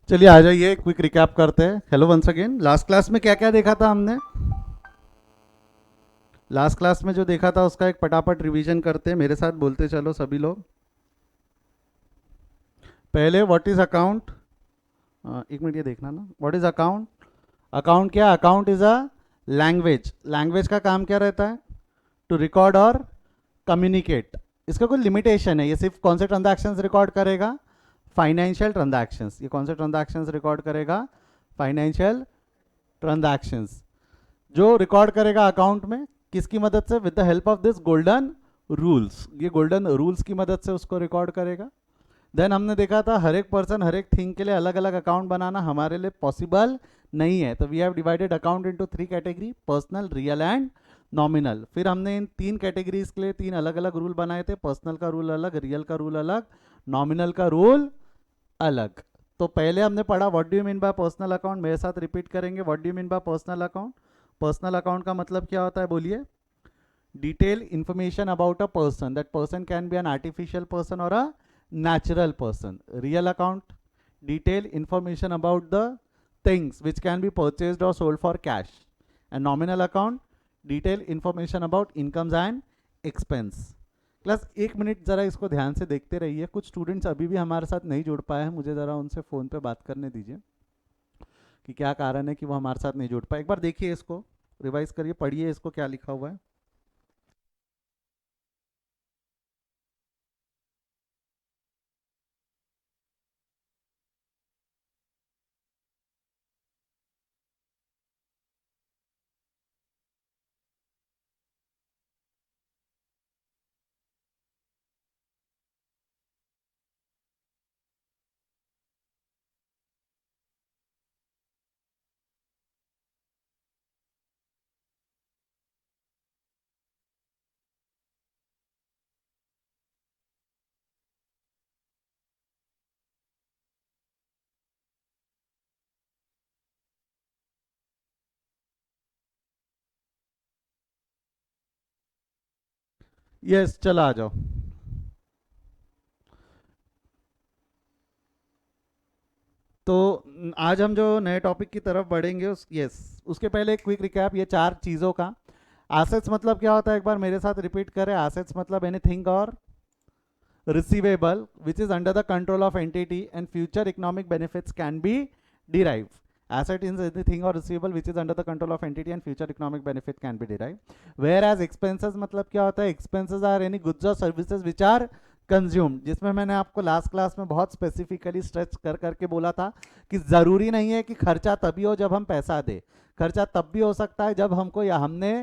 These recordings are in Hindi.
चलिए आ जाइए, क्विक रिकैप करते हैं। Hello once again. Last class में क्या क्या देखा था हमने? लास्ट क्लास में जो देखा था उसका एक पटापट रिवीजन करते हैं, मेरे साथ बोलते चलो सभी लोग। पहले व्हाट इज अकाउंट। एक मिनट ये देखना ना, व्हाट इज अकाउंट। अकाउंट क्या? Account is a language. Language का काम क्या रहता है? टू रिकॉर्ड और कम्युनिकेट। इसका कोई लिमिटेशन है? ये सिर्फ कौन से ट्रांजैक्शंस रिकॉर्ड करेगा? Financial transactions. ये कौन से ट्रांजैक्शंस रिकॉर्ड करेगा? Financial transactions. जो रिकॉर्ड करेगा अकाउंट में, किसकी मदद से? With the help of this golden rules. ये गोल्डन रूल्स की मदद से उसको रिकॉर्ड करेगा। देन हमने देखा था हर एक पर्सन हर एक थिंग के लिए अलग अलग अकाउंट बनाना हमारे लिए पॉसिबल नहीं है, तो we have divided account into 3 category: personal, real and nominal. फिर हमने इन 3 कैटेगरीज के लिए 3 अलग अलग रूल बनाए थे। पर्सनल का रूल अलग, रियल का रूल अलग, नॉमिनल का रूल अलग। तो पहले हमने पढ़ा what do you mean bye personal account. मेरे साथ रिपीट करेंगे, what do you mean bye personal account. Personal account का मतलब क्या होता है? बोलिए। Detail information about a person, that person can be an artificial person और अ natural person. Real account: detail information about the things which can be purchased or sold for cash. And nominal account: detail information about incomes and expense. Class एक मिनट जरा इसको ध्यान से देखते रहिए। कुछ स्टूडेंट्स अभी भी हमारे साथ नहीं जुड़ पाए हैं, मुझे जरा उनसे फ़ोन पे बात करने दीजिए कि क्या कारण है कि वो हमारे साथ नहीं जुड़ पाए। एक बार देखिए इसको, रिवाइज करिए, पढ़िए इसको क्या लिखा हुआ है। यस, चला आ जाओ। तो आज हम जो नए टॉपिक की तरफ बढ़ेंगे उसके पहले एक क्विक रिकैप ये 4 चीज़ों का। एसेट्स मतलब क्या होता है? एक बार मेरे साथ रिपीट करें। एसेट्स मतलब एनीथिंग और receivable which is under the control of entity and future economic benefits can be derived. Asset is anything or receivable which is under the control of entity and future economic benefit can be derived. Whereas expenses मतलब क्या होता है? Expenses are any goods or services which are consumed, जिसमें मैंने आपको लास्ट क्लास में बहुत स्पेसिफिकली स्ट्रेच कर करके बोला था कि ज़रूरी नहीं है कि खर्चा तभी हो जब हम पैसा दे। खर्चा तब भी हो सकता है जब हमको या हमने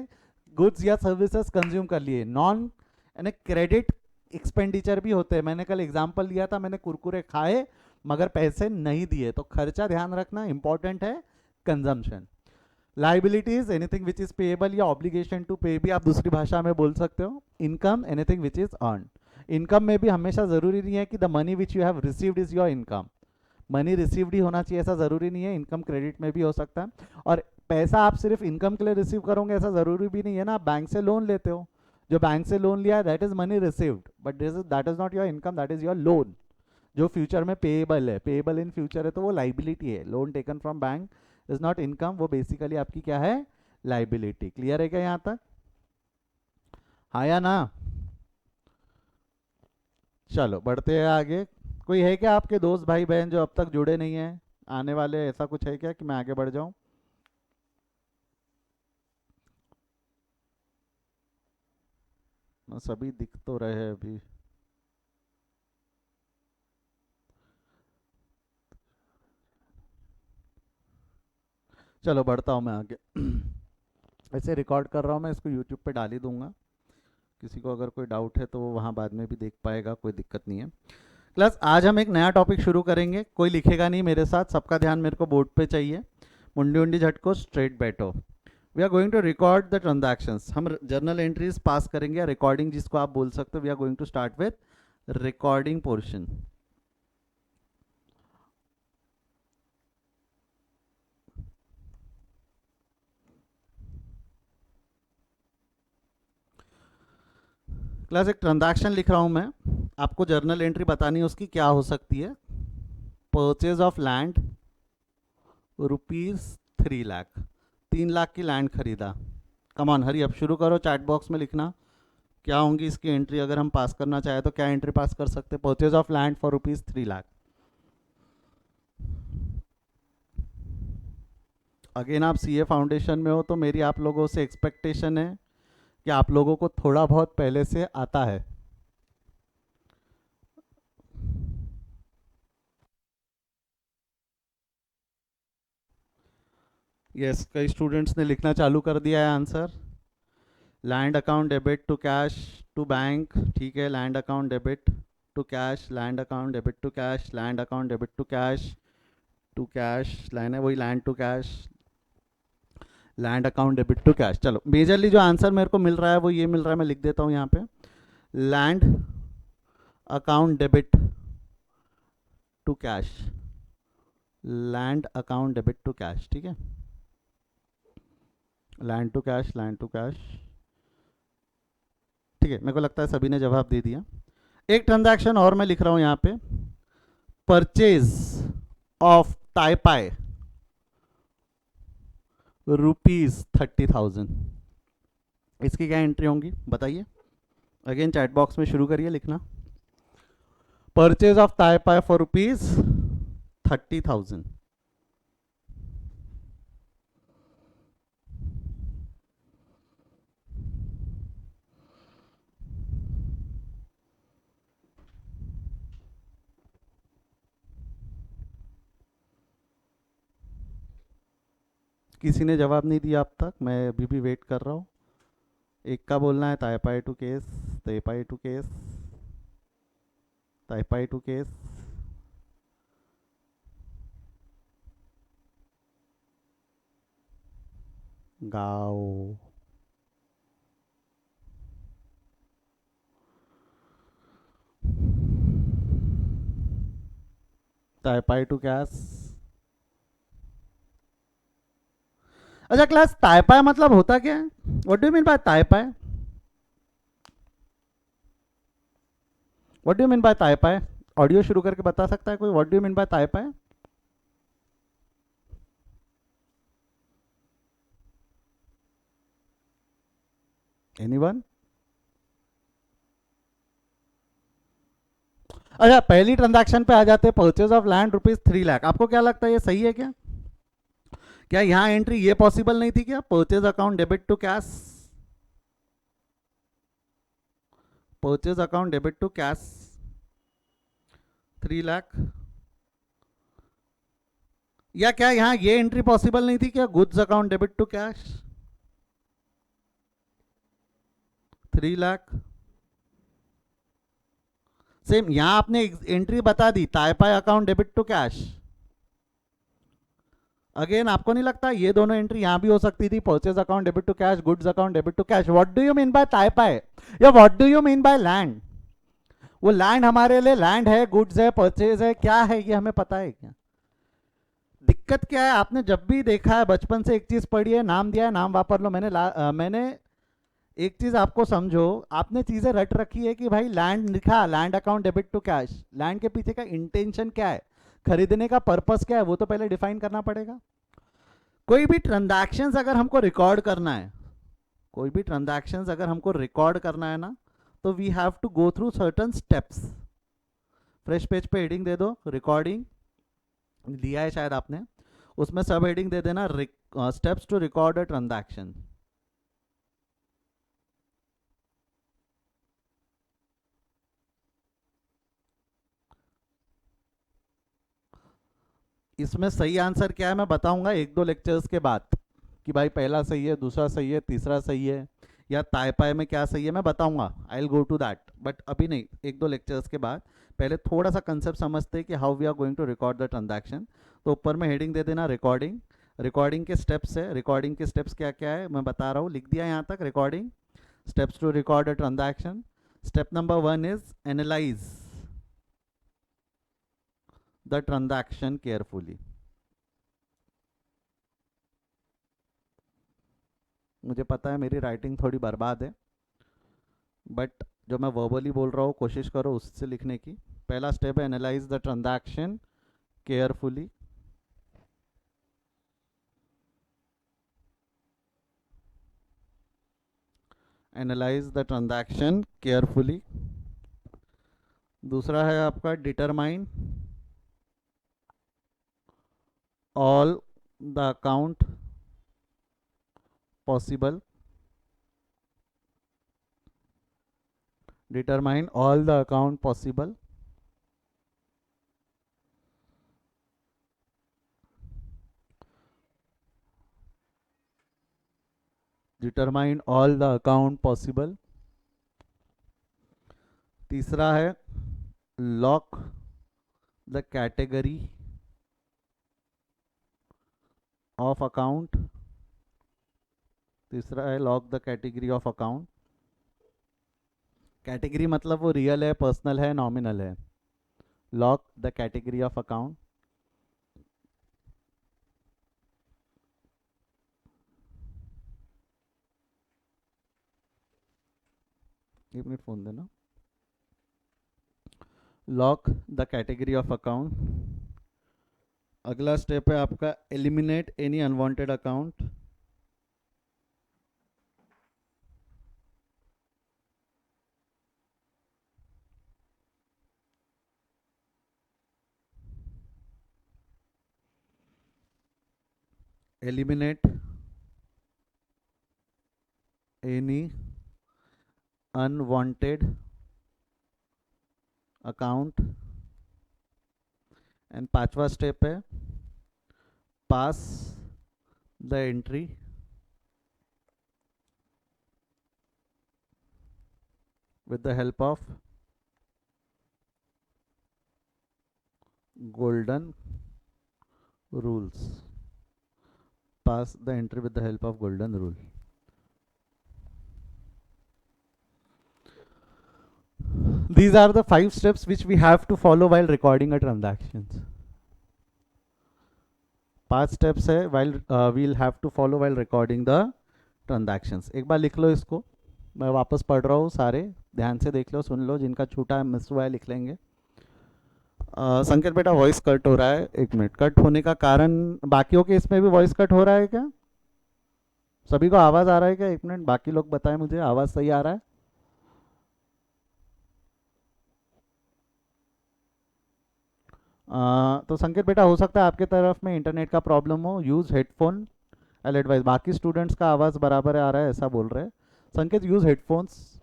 गुड्स या सर्विसेज कंज्यूम कर लिए। नॉन यानी क्रेडिट एक्सपेंडिचर भी होते हैं। मैंने कल एग्जांपल लिया था, मैंने कुरकुरे खाए मगर पैसे नहीं दिए, तो खर्चा ध्यान रखना इंपॉर्टेंट है। Consumption. Liabilities anything which is payable या ऑब्लिगेशन टू पे भी आप दूसरी भाषा में बोल सकते हो। Income anything which is earn. Income में भी हमेशा जरूरी नहीं है कि the money which you have received is your income. Money received ही होना चाहिए ऐसा जरूरी नहीं है, इनकम क्रेडिट में भी हो सकता है। और पैसा आप सिर्फ इनकम के लिए रिसीव करोगे ऐसा जरूरी भी नहीं है ना। आप बैंक से लोन लेते हो, जो बैंक से लोन लिया है that is money received, but that is not your income, that is your loan जो फ्यूचर में पेएबल है। पेएबल इन फ्यूचर है तो वो लाइबिलिटी है। Loan taken from bank is not income, वो बेसिकली आपकी क्या है? लाइबिलिटी। क्लियर है क्या यहाँ तक? हाँ या ना? चलो बढ़ते हैं आगे। कोई है क्या आपके दोस्त भाई बहन जो अब तक जुड़े नहीं हैं, आने वाले? ऐसा कुछ है क्या कि मैं आगे बढ़ जाऊं? सभी दिख तो रहे हैं अभी। चलो बढ़ता हूँ मैं आगे। ऐसे रिकॉर्ड कर रहा हूँ मैं, इसको यूट्यूब पे डाल ही दूंगा। किसी को अगर कोई डाउट है तो वो वहाँ बाद में भी देख पाएगा, कोई दिक्कत नहीं है। क्लास आज हम एक नया टॉपिक शुरू करेंगे। कोई लिखेगा नहीं मेरे साथ, सबका ध्यान मेरे को बोर्ड पे चाहिए। मुंडी उंडी झटको, स्ट्रेट बैठो। We are going to record the transactions. हम जर्नल एंट्रीज पास करेंगे या रिकॉर्डिंग जिसको आप बोल सकते हो। We are going to start with recording portion. Class एक ट्रांजैक्शन लिख रहा हूँ मैं, आपको जर्नल एंट्री बतानी है उसकी क्या हो सकती है। Purchase of land, ₹3 lakh, 3 lakh की लैंड खरीदा। कम ऑन हरी, अब शुरू करो चैट बॉक्स में लिखना क्या होंगी इसकी एंट्री। अगर हम पास करना चाहे तो क्या एंट्री पास कर सकते? Purchase of land for ₹3 lakh. Again आप सीए फाउंडेशन में हो तो मेरी आप लोगों से एक्सपेक्टेशन है कि आप लोगों को थोड़ा बहुत पहले से आता है। यस, कई स्टूडेंट्स ने लिखना चालू कर दिया है answer. Land account debit to cash to bank, ठीक है। Land account debit to cash, land account debit to cash, land account debit to cash line है वही, land to cash, land account debit to cash. चलो मेजरली जो आंसर मेरे को मिल रहा है वो ये मिल रहा है, मैं लिख देता हूँ यहाँ पे, land account debit to cash, land account debit to cash, ठीक है। Land to cash, land to cash, ठीक है। मेरे को लगता है सभी ने जवाब दे दिया। एक ट्रांजैक्शन और मैं लिख रहा हूं यहां पे, परचेज ऑफ टाइपाई ₹30,000। इसकी क्या एंट्री होंगी बताइए। अगेन चैट बॉक्स में शुरू करिए लिखना, परचेज ऑफ टाइपाई फॉर ₹30,000। किसी ने जवाब नहीं दिया अब तक, मैं अभी भी वेट कर रहा हूँ। एक का बोलना है ताइपाई टू केस, ताइपाई टू केस, ताइपाई टू केस। गाओ, ताइपाई टू कैश। अच्छा क्लास, ताइपाई मतलब होता क्या है? What do you mean by ताइपाई? What do you mean by ताइपाई? ऑडियो शुरू करके बता सकता है कोई, what do you mean by ताइपाई? एनीवन? अच्छा, पहली ट्रांजैक्शन पे आ जाते हैं, परचेज ऑफ लैंड ₹3 लाख। आपको क्या लगता है ये सही है क्या? क्या यहां एंट्री ये पॉसिबल नहीं थी क्या? Purchase account debit to cash, purchase account debit to cash 3 lakh. या क्या यहां ये एंट्री पॉसिबल नहीं थी क्या? Goods account debit to cash 3 lakh. Same यहां आपने एंट्री बता दी, ताइपाई account debit to cash. Again आपको नहीं लगता ये दोनों एंट्री यहां भी हो सकती थी, purchase account debit to cash, goods account debit to cash? What do you mean by ताइपाई, या what do you mean by land? वो लैंड हमारे लिए लैंड है, गुड्स है, परचेज है, क्या है ये हमें पता है क्या? दिक्कत क्या है, आपने जब भी देखा है बचपन से एक चीज पढ़ी है, नाम दिया है नाम वापर लो। मैंने एक चीज आपको समझो, आपने चीजें रट रखी है कि भाई लैंड लिखा, land account debit to cash, land के पीछे का इंटेंशन क्या है, खरीदने का पर्पस क्या है, वो तो पहले डिफाइन करना पड़ेगा। कोई भी ट्रांजैक्शंस अगर हमको रिकॉर्ड करना है, कोई भी ट्रांजैक्शंस अगर हमको रिकॉर्ड करना है ना, तो we have to go through certain steps. Fresh page पे हेडिंग दे दो, रिकॉर्डिंग दिया है शायद आपने, उसमें सब हेडिंग दे देना, steps to record a transaction. इसमें सही आंसर क्या है मैं बताऊंगा एक दो लेक्चर्स के बाद, कि भाई पहला सही है, दूसरा सही है, तीसरा सही है, या ताइपाई में क्या सही है मैं बताऊंगा। I will go to that, but अभी नहीं, एक दो लेक्चर्स के बाद। पहले थोड़ा सा कंसेप्ट समझते हैं कि how we are going to record the transaction. तो ऊपर में हेडिंग दे देना रिकॉर्डिंग, रिकॉर्डिंग के स्टेप्स है, रिकॉर्डिंग के स्टेप्स क्या क्या है मैं बता रहा हूँ, लिख दिया यहाँ तक, recording steps to record a transaction. Step number 1 is analyse the transaction carefully. मुझे पता है मेरी राइटिंग थोड़ी बर्बाद है, बट जो मैं वर्बली बोल रहा हूँ कोशिश करो उससे लिखने की। पहला स्टेप है analyse the transaction carefully. Analyse the transaction carefully. दूसरा है आपका determine all the account possible. Determine all the account possible. Determine all the account possible. तीसरा है lock the category of account. तीसरा है lock the category of account. Category मतलब वो रियल है, पर्सनल है, नॉमिनल है। Lock the category of account. एक मिनट फोन देना। Lock the category of account. अगला स्टेप है आपका eliminate any unwanted account. Eliminate any unwanted account. And पांचवा स्टेप है pass the entry with the help of golden rules. Pass the entry with the help of golden rule. These are the 5 steps which we have to follow while recording a transactions. 5 steps है while we'll have to follow while recording the transactions. एक बार लिख लो इसको, मैं वापस पढ़ रहा हूँ, सारे ध्यान से देख लो, सुन लो, जिनका छूटा है मिस हुआ है लिख लेंगे। संकेत बेटा वॉइस कट हो रहा है, एक मिनट। कट होने का कारण, बाकियों के इसमें भी वॉइस कट हो रहा है क्या? सभी को आवाज़ आ रहा है क्या? एक मिनट, बाकी लोग बताएं मुझे आवाज़ सही आ रहा है? तो संकेत बेटा हो सकता है आपके तरफ में इंटरनेट का प्रॉब्लम हो, यूज़ हेडफोन आई एडवाइज। बाकी स्टूडेंट्स का आवाज़ बराबर आ रहा है ऐसा बोल रहे हैं। संकेत यूज़ हेडफोन्स।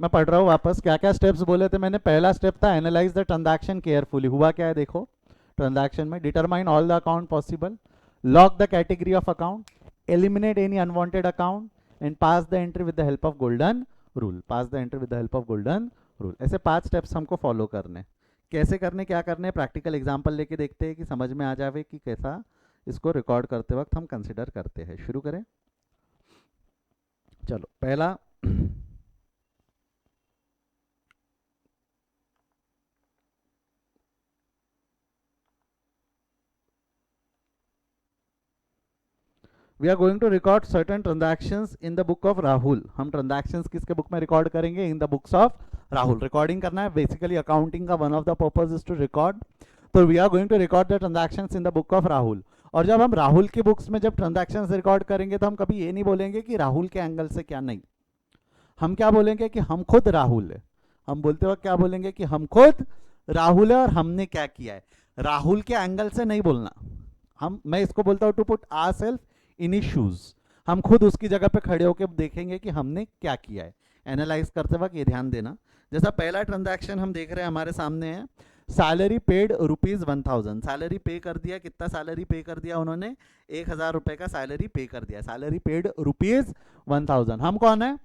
मैं पढ़ रहा हूँ वापस, क्या क्या स्टेप्स बोले थे मैंने। पहला स्टेप था एनालाइज द ट्रांजैक्शन केयरफुली। हुआ क्या है देखो ट्रांजैक्शन में। Determine all the account possible, lock the category of account, eliminate any unwanted account and pass the entry with the help of golden rule. Pass the entry with the help of golden rule. ऐसे 5 स्टेप्स हमको फॉलो करने। कैसे करने, क्या करने, प्रैक्टिकल एग्जाम्पल लेके देखते हैं कि समझ में आ जावे कि कैसा इसको रिकॉर्ड करते वक्त हम कंसिडर करते हैं। शुरू करें, चलो। पहला we are going to record certain transactions in the book of Rahul. हम ट्रांजैक्शंस किसके बुक में रिकॉर्ड करेंगे? In the books of Rahul. Recording करना है बेसिकली, अकाउंटिंग का one of the purpose is to record. तो we are going to record the transactions in the book of Rahul. और जब हम राहुल की बुक्स में जब ट्रांजैक्शंस रिकॉर्ड करेंगे तो हम कभी ये नहीं बोलेंगे कि राहुल के एंगल से क्या, नहीं। हम क्या बोलेंगे कि हम खुद राहुल है। हम बोलते वक्त क्या बोलेंगे कि हम खुद राहुल है और हमने क्या किया है। राहुल के एंगल से नहीं बोलना। मैं इसको बोलता हूँ to put ourselves in his shoes. हम खुद उसकी जगह पे खड़े होकर देखेंगे कि हमने क्या किया है। एनालाइज करते वक्त ये ध्यान देना। जैसा पहला ट्रांजैक्शन हम देख रहे हैं हमारे सामने है, सैलरी पेड ₹1000। सैलरी पे कर दिया। कितना सैलरी पे कर दिया उन्होंने? 1000 रुपए का सैलरी पे कर दिया। Salary paid ₹1000। हम कौन है?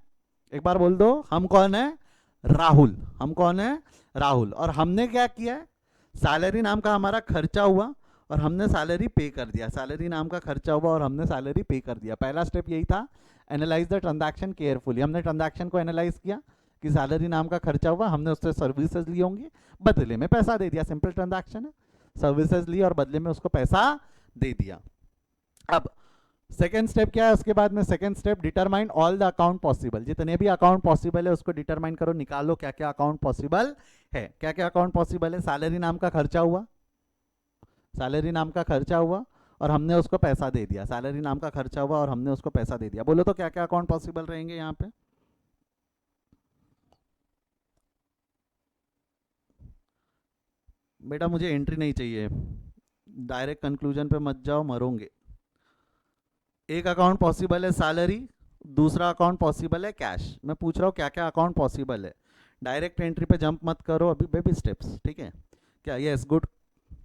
एक बार बोल दो, हम कौन है? राहुल। हम कौन है? राहुल। और हमने क्या किया है? सैलरी नाम का हमारा खर्चा हुआ और हमने सैलरी पे कर दिया। सैलरी नाम का खर्चा हुआ और हमने सैलरी पे कर दिया। पहला स्टेप यही था, एनालाइज द ट्रांजैक्शन केयरफुली। हमने ट्रांजैक्शन को एनालाइज किया कि सैलरी नाम का खर्चा हुआ, हमने उससे सर्विसेज ली होंगी, बदले में पैसा दे दिया। सिंपल ट्रांजैक्शन है, सर्विसेज ली और बदले में उसको पैसा दे दिया। अब सेकेंड स्टेप क्या है उसके बाद में? Second step determine all the account possible. जितने भी अकाउंट पॉसिबल है उसको डिटरमाइन करो, निकालो क्या क्या अकाउंट पॉसिबल है। क्या क्या अकाउंट पॉसिबल है? सैलरी नाम का खर्चा हुआ, सैलरी नाम का खर्चा हुआ और हमने उसको पैसा दे दिया, सैलरी नाम का खर्चा हुआ और हमने उसको पैसा दे दिया। बोलो तो क्या क्या अकाउंट पॉसिबल रहेंगे यहाँ पे? बेटा मुझे एंट्री नहीं चाहिए, डायरेक्ट कंक्लूजन पे मत जाओ, मरोगे। एक अकाउंट पॉसिबल है सैलरी, दूसरा अकाउंट पॉसिबल है कैश। मैं पूछ रहा हूँ क्या क्या अकाउंट पॉसिबल है, डायरेक्ट एंट्री पे जंप मत करो, अभी बेबी स्टेप्स, ठीक है? क्या यस गुड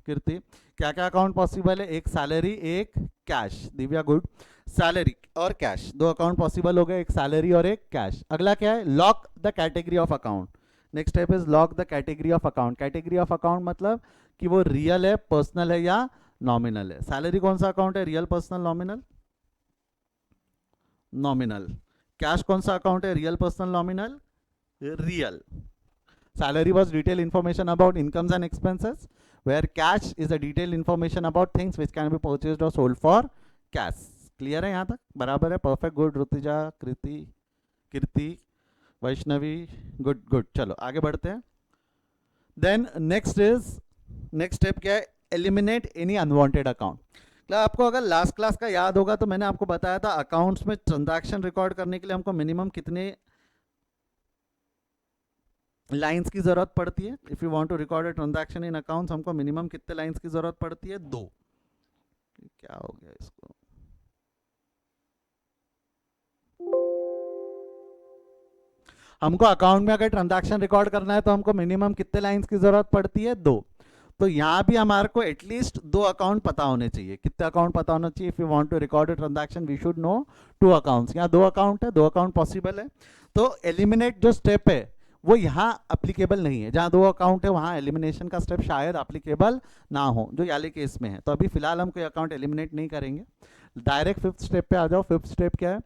कीर्ति, क्या क्या अकाउंट पॉसिबल है? एक सैलरी, एक कैश। दिव्या गुड, सैलरी और कैश दो अकाउंट पॉसिबल हो गए, एक सैलरी और एक कैश। अगला क्या है? Lock the category of account. Next step is lock the category of account. Category of account मतलब कि वो रियल है, पर्सनल है या नॉमिनल है। सैलरी कौन सा अकाउंट है? Real, personal, nominal? Nominal. Cash कौन सा अकाउंट है? Real, personal, nominal? Real. Salary was detailed information about incomes and expenses, where cash is a detailed information about things which can be purchased or sold for cash. Clear है यहाँ तक? बराबर है, परफेक्ट, गुड। ऋतिजा, कृति, कीर्ति, वैष्णवी, गुड गुड। चलो आगे बढ़ते हैं। देन नेक्स्ट स्टेप क्या है? Eliminate any unwanted account. मतलब आपको अगर लास्ट क्लास का याद होगा तो मैंने आपको बताया था अकाउंट्स में ट्रांजैक्शन रिकॉर्ड करने के लिए हमको मिनिमम कितने लाइंस की जरूरत पड़ती है? If you want to record a transaction in accounts हमको मिनिमम कितने लाइंस की जरूरत पड़ती है? 2। क्या हो गया इसको? हमको अकाउंट में अगर ट्रांजैक्शन रिकॉर्ड करना है तो हमको मिनिमम कितने लाइंस की जरूरत पड़ती है? 2। तो यहाँ भी हमारे को एटलीस्ट 2 अकाउंट पता होने चाहिए। कितने अकाउंट पता होना चाहिए? If you want to record a transaction we should know 2 accounts. यहाँ 2 अकाउंट है, 2 अकाउंट पॉसिबल है। तो एलिमिनेट जो स्टेप है वो यहाँ अप्लीकेबल नहीं है। जहाँ 2 अकाउंट है वहाँ एलिमिनेशन का स्टेप शायद अप्लीकेबल ना हो, जो याले केस में है। तो अभी फिलहाल हम कोई अकाउंट एलिमिनेट नहीं करेंगे, डायरेक्ट 5th स्टेप पे आ जाओ। 5th स्टेप क्या है?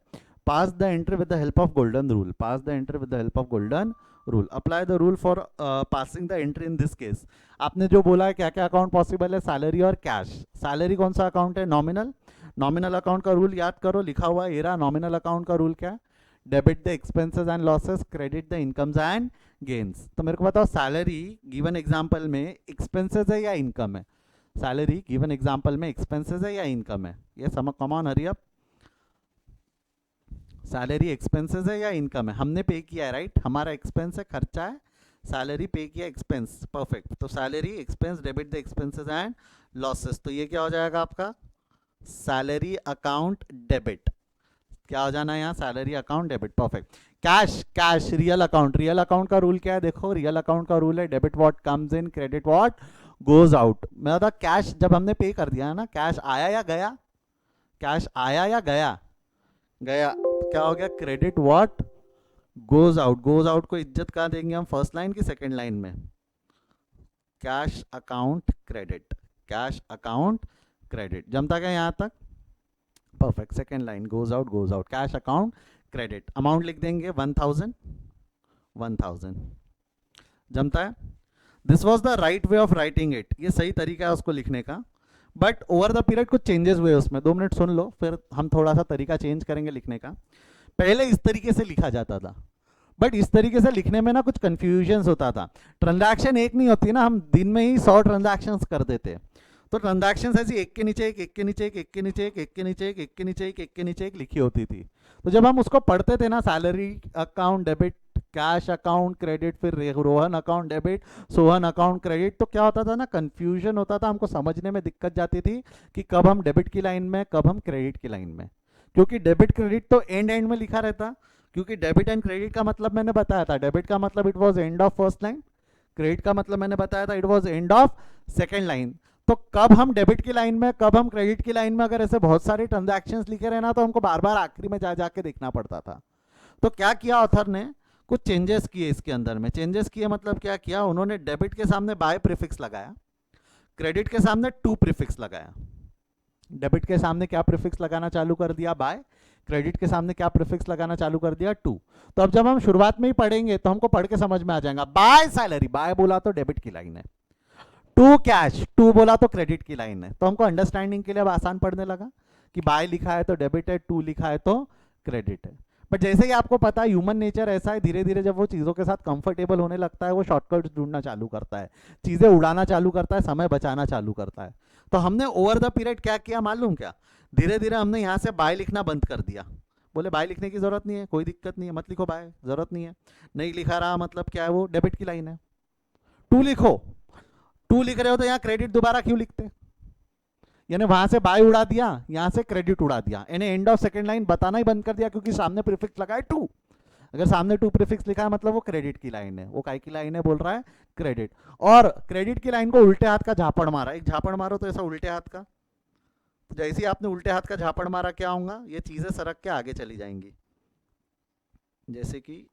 Pass the entry with the help of golden rule. Pass the entry with the help of golden rule. Apply the rule for passing the entry in this case. आपने जो बोला है क्या क्या अकाउंट पॉसिबल है? सैलरी और कैश। सैलरी कौन सा अकाउंट है? नॉमिनल। नॉमिनल अकाउंट का रूल याद करो, लिखा हुआ है ये रहा। नॉमिनल अकाउंट का रूल क्या है? Debit the expenses and losses, credit the incomes and gains. तो मेरे को बताओ सैलरी गिवन एग्जांपल में एक्सपेंसेस है या इनकम है? सैलरी गिवन एग्जांपल में एक्सपेंसेस है या इनकम है? ये समझ, come on hurry up. Salary expenses है या इनकम है? हमने पे किया है, राइट? हमारा एक्सपेंस है, खर्चा है। सैलरी पे किया, एक्सपेंस, परफेक्ट। तो salary expense, debit the expenses and losses. तो ये क्या हो जाएगा आपका? Salary account debit. क्या हो जाना है यहाँ? Salary account debit, perfect. Cash, cash real account. Real account का रूल क्या है? देखो रियल अकाउंट का रूल है debit what comes in, credit what goes out. मैं बता, कैश जब हमने पे कर दिया है ना, कैश आया या गया? कैश आया या गया? गया। क्या हो गया? Credit what goes out. Goes out को इज्जत कहाँ देंगे हम? फर्स्ट लाइन की सेकेंड लाइन में? Cash account credit, cash account credit. जमता क्या यहाँ तक? Perfect. Second line goes out, cash account credit. Amount लिख देंगे 1000, 1000। जमता है? This was the right way of writing it. ये सही तरीका है उसको लिखने का, बट ओवर द पीरियड कुछ चेंजेस हुए उसमें। 2 मिनट सुन लो, फिर हम थोड़ा सा तरीका चेंज करेंगे लिखने का। पहले इस तरीके से लिखा जाता था, बट इस तरीके से लिखने में ना कुछ कंफ्यूजन होता था। ट्रांजैक्शन एक नहीं होती ना, हम दिन में ही 100 ट्रांजैक्शन कर देते। तो ट्रांजैक्शन ऐसी एक के नीचे एक, एक के नीचे एक, एक के नीचे एक, एक के नीचे एक, एक के नीचे एक, एक के नीचे एक लिखी होती थी। तो जब हम उसको पढ़ते थे ना, salary account debit, cash account credit, फिर Rohan account debit, Sohan account credit, तो क्या होता था ना, कंफ्यूजन होता था। हमको समझने में दिक्कत जाती थी कि कब हम डेबिट की लाइन में, कब हम क्रेडिट की लाइन में। क्योंकि डेबिट क्रेडिट तो एंड में लिखा रहता। क्योंकि डेबिट एंड क्रेडिट का मतलब मैंने बताया था, डेबिट का मतलब it was end of first line, credit का मतलब मैंने बताया था it was end of second line. तो कब हम डेबिट की लाइन में, कब हम क्रेडिट की लाइन में, अगर ऐसे बहुत सारे ट्रांजैक्शंस लिखे रहना तो हमको बार बार आखिरी में जा जाके देखना पड़ता था। तो क्या किया ऑथर ने? कुछ चेंजेस किए इसके अंदर में। चेंजेस किए मतलब क्या किया उन्होंने? डेबिट के सामने बाय प्रीफिक्स लगाया, क्रेडिट के सामने टू प्रीफिक्स लगाया। डेबिट के सामने क्या प्रीफिक्स लगाना चालू कर दिया? बाय। क्रेडिट के सामने क्या प्रीफिक्स लगाना चालू कर दिया? टू। तो अब जब हम शुरुआत में ही पढ़ेंगे तो हमको पढ़ के समझ में आ जाएगा। बाय सैलरी, बाय बोला तो डेबिट की लाइन है। टू कैश, टू बोला तो क्रेडिट की लाइन है। तो हमको अंडरस्टैंडिंग के लिए अब आसान पढ़ने लगा कि बाय लिखा है तो डेबिट है, टू लिखा है तो क्रेडिट है। बट जैसे कि आपको पता है ह्यूमन नेचर ऐसा है, धीरे धीरे जब वो चीज़ों के साथ कंफर्टेबल होने लगता है वो शॉर्टकट्स ढूंढना चालू करता है, चीज़ें उड़ाना चालू करता है, समय बचाना चालू करता है। तो हमने ओवर द पीरियड क्या किया मालूम क्या, धीरे धीरे हमने यहाँ से बाय लिखना बंद कर दिया। बोले बाय लिखने की जरूरत नहीं है, कोई दिक्कत नहीं है, मत लिखो बाय, जरूरत नहीं है। नहीं लिखा रहा मतलब क्या है, वो डेबिट की लाइन है। टू लिखो, टू लिख रहे हो तो यहाँ क्रेडिट दोबारा क्यों लिखते, यानी वहां से बाय उड़ा दिया, यहां से क्रेडिट उड़ा दिया, यानी एंड ऑफ सेकंड लाइन बताना ही बंद कर दिया, क्योंकि सामने प्रीफिक्स लगा है टू। अगर सामने टू प्रीफिक्स लिखा है मतलब वो क्रेडिट की लाइन है, वो काय की लाइन है बोल रहा है, क्रेडिट। और क्रेडिट की लाइन को उल्टे हाथ का झापड़ मारा, एक झापड़ मारो तो ऐसा उल्टे हाथ का, तो जैसे ही आपने उल्टे हाथ का झापड़ मारा क्या होगा, ये चीजें सरक के आगे चली जाएंगी। जैसे कि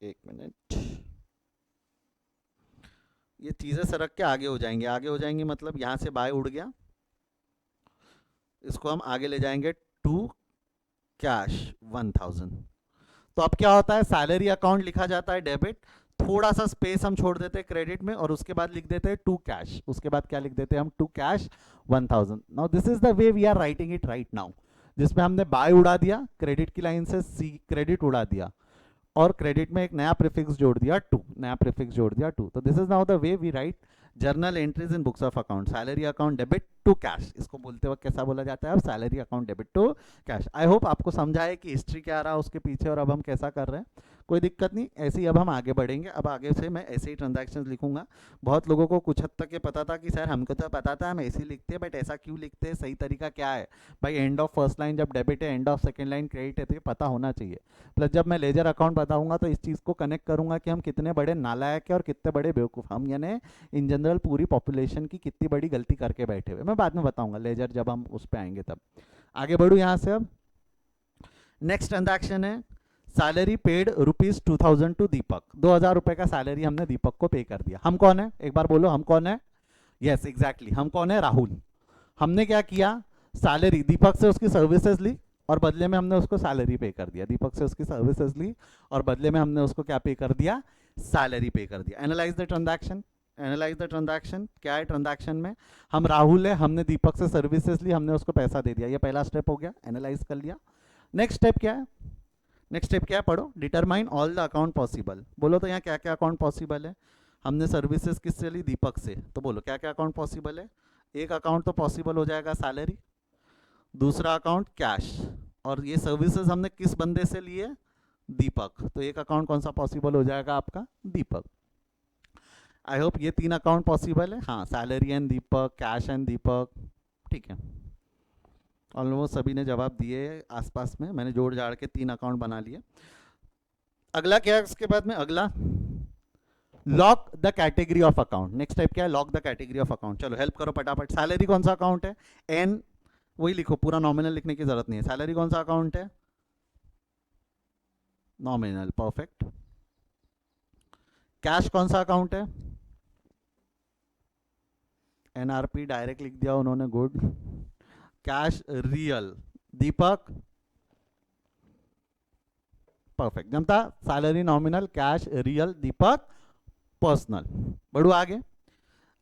एक मिनट, ये चीजें सरक के आगे हो जाएंगी, आगे हो जाएंगी मतलब यहां से बाय उड़ गया, इसको हम आगे ले जाएंगे टू कैश 1000। तो अब क्या होता है, सैलरी अकाउंट लिखा जाता है डेबिट, थोड़ा सा स्पेस हम छोड़ देते हैं क्रेडिट में, और उसके बाद लिख देते हैं टू कैश, उसके बाद क्या लिख देते हैं हम, to cash 1000। Now this is the way we are writing it right now, जिसमें हमने बाय उड़ा दिया, क्रेडिट की लाइन से सी क्रेडिट उड़ा दिया, और क्रेडिट में एक नया प्रीफिक्स जोड़ दिया टू, नया प्रीफिक्स जोड़ दिया टू। तो this is now the way we write journal entries in books of account, salary account debit to cash, इसको बोलते वक्त कैसा बोला जाता है, अब salary account debit to cash. I hope आपको समझा है कि हिस्ट्री क्या रहा उसके पीछे और अब हम कैसा कर रहे हैं, कोई दिक्कत नहीं। ऐसे ही अब हम आगे बढ़ेंगे, अब आगे से मैं ऐसे ही ट्रांजैक्शंस लिखूंगा। बहुत लोगों को कुछ हद तक ये पता था कि सर हमको तो पता था हम ऐसे ही लिखते हैं, बट ऐसा क्यों लिखते हैं, सही तरीका क्या है भाई, एंड ऑफ फर्स्ट लाइन जब डेबिट है, end of second line credit है, तो ये पता होना चाहिए। प्लस जब मैं लेजर अकाउंट बताऊंगा तो इस चीज़ को कनेक्ट करूंगा कि हम कितने बड़े नालायक है और कितने बड़े बेवकूफ़ हम, यानी इन जनरल पूरी पॉपुलेशन की कितनी बड़ी गलती करके बैठे हुए, मैं बाद में बताऊंगा लेजर जब हम उस पर आएंगे तब। आगे बढ़ू यहाँ से। अब नेक्स्ट ट्रांजैक्शन है सैलरी पेड ₹2000 टू दीपक, 2000 रुपए का सैलरी हमने दीपक को पे कर दिया। हम कौन है, एक बार बोलो हम कौन है, यस एग्जैक्टली हम कौन है, राहुल। हमने क्या किया, सैलरी दीपक से उसकी सर्विसेज ली और बदले में हमने उसको सैलरी पे कर दिया, दीपक से उसकी सर्विसेज ली और बदले में हमने उसको क्या पे कर दिया, सैलरी पे कर दिया। Analyse the transaction, analyse the transaction, क्या है ट्रांजैक्शन में, हम राहुल है, हमने दीपक से सर्विसेज ली, हमने उसको पैसा दे दिया, ये पहला स्टेप हो गया, एनालाइज कर लिया। नेक्स्ट स्टेप क्या है, नेक्स्ट स्टेप क्या है, पढ़ो, determine all the account possible. बोलो तो यहाँ क्या क्या अकाउंट पॉसिबल है, हमने सर्विसेज किससे ली, दीपक से, तो बोलो क्या क्या अकाउंट पॉसिबल है। एक अकाउंट तो पॉसिबल हो जाएगा सैलरी, दूसरा अकाउंट कैश, और ये सर्विसेज हमने किस बंदे से लिए, दीपक, तो एक अकाउंट कौन सा पॉसिबल हो जाएगा आपका, दीपक। आई होप ये 3 अकाउंट पॉसिबल है, हाँ salary and Deepak, cash and Deepak, ठीक है। ऑलमोस्ट सभी ने जवाब दिए आसपास में, मैंने जोड़ जाड़ के 3 अकाउंट बना लिए। अगला क्या है उसके बाद में, अगला lock the category of account. Next type क्या है, lock the category of account. चलो हेल्प करो फटाफट, सैलरी कौन सा अकाउंट है, एन वही लिखो, पूरा नॉमिनल लिखने की जरूरत नहीं है। सैलरी कौन सा अकाउंट है, नॉमिनल, परफेक्ट। कैश कौन सा अकाउंट है, एनआरपी डायरेक्ट लिख दिया उन्होंने, गुड। कैश रियल, दीपक, परफेक्ट। जमता, सैलरी नॉमिनल, कैश रियल, दीपक पर्सनल। बढ़ू आगे।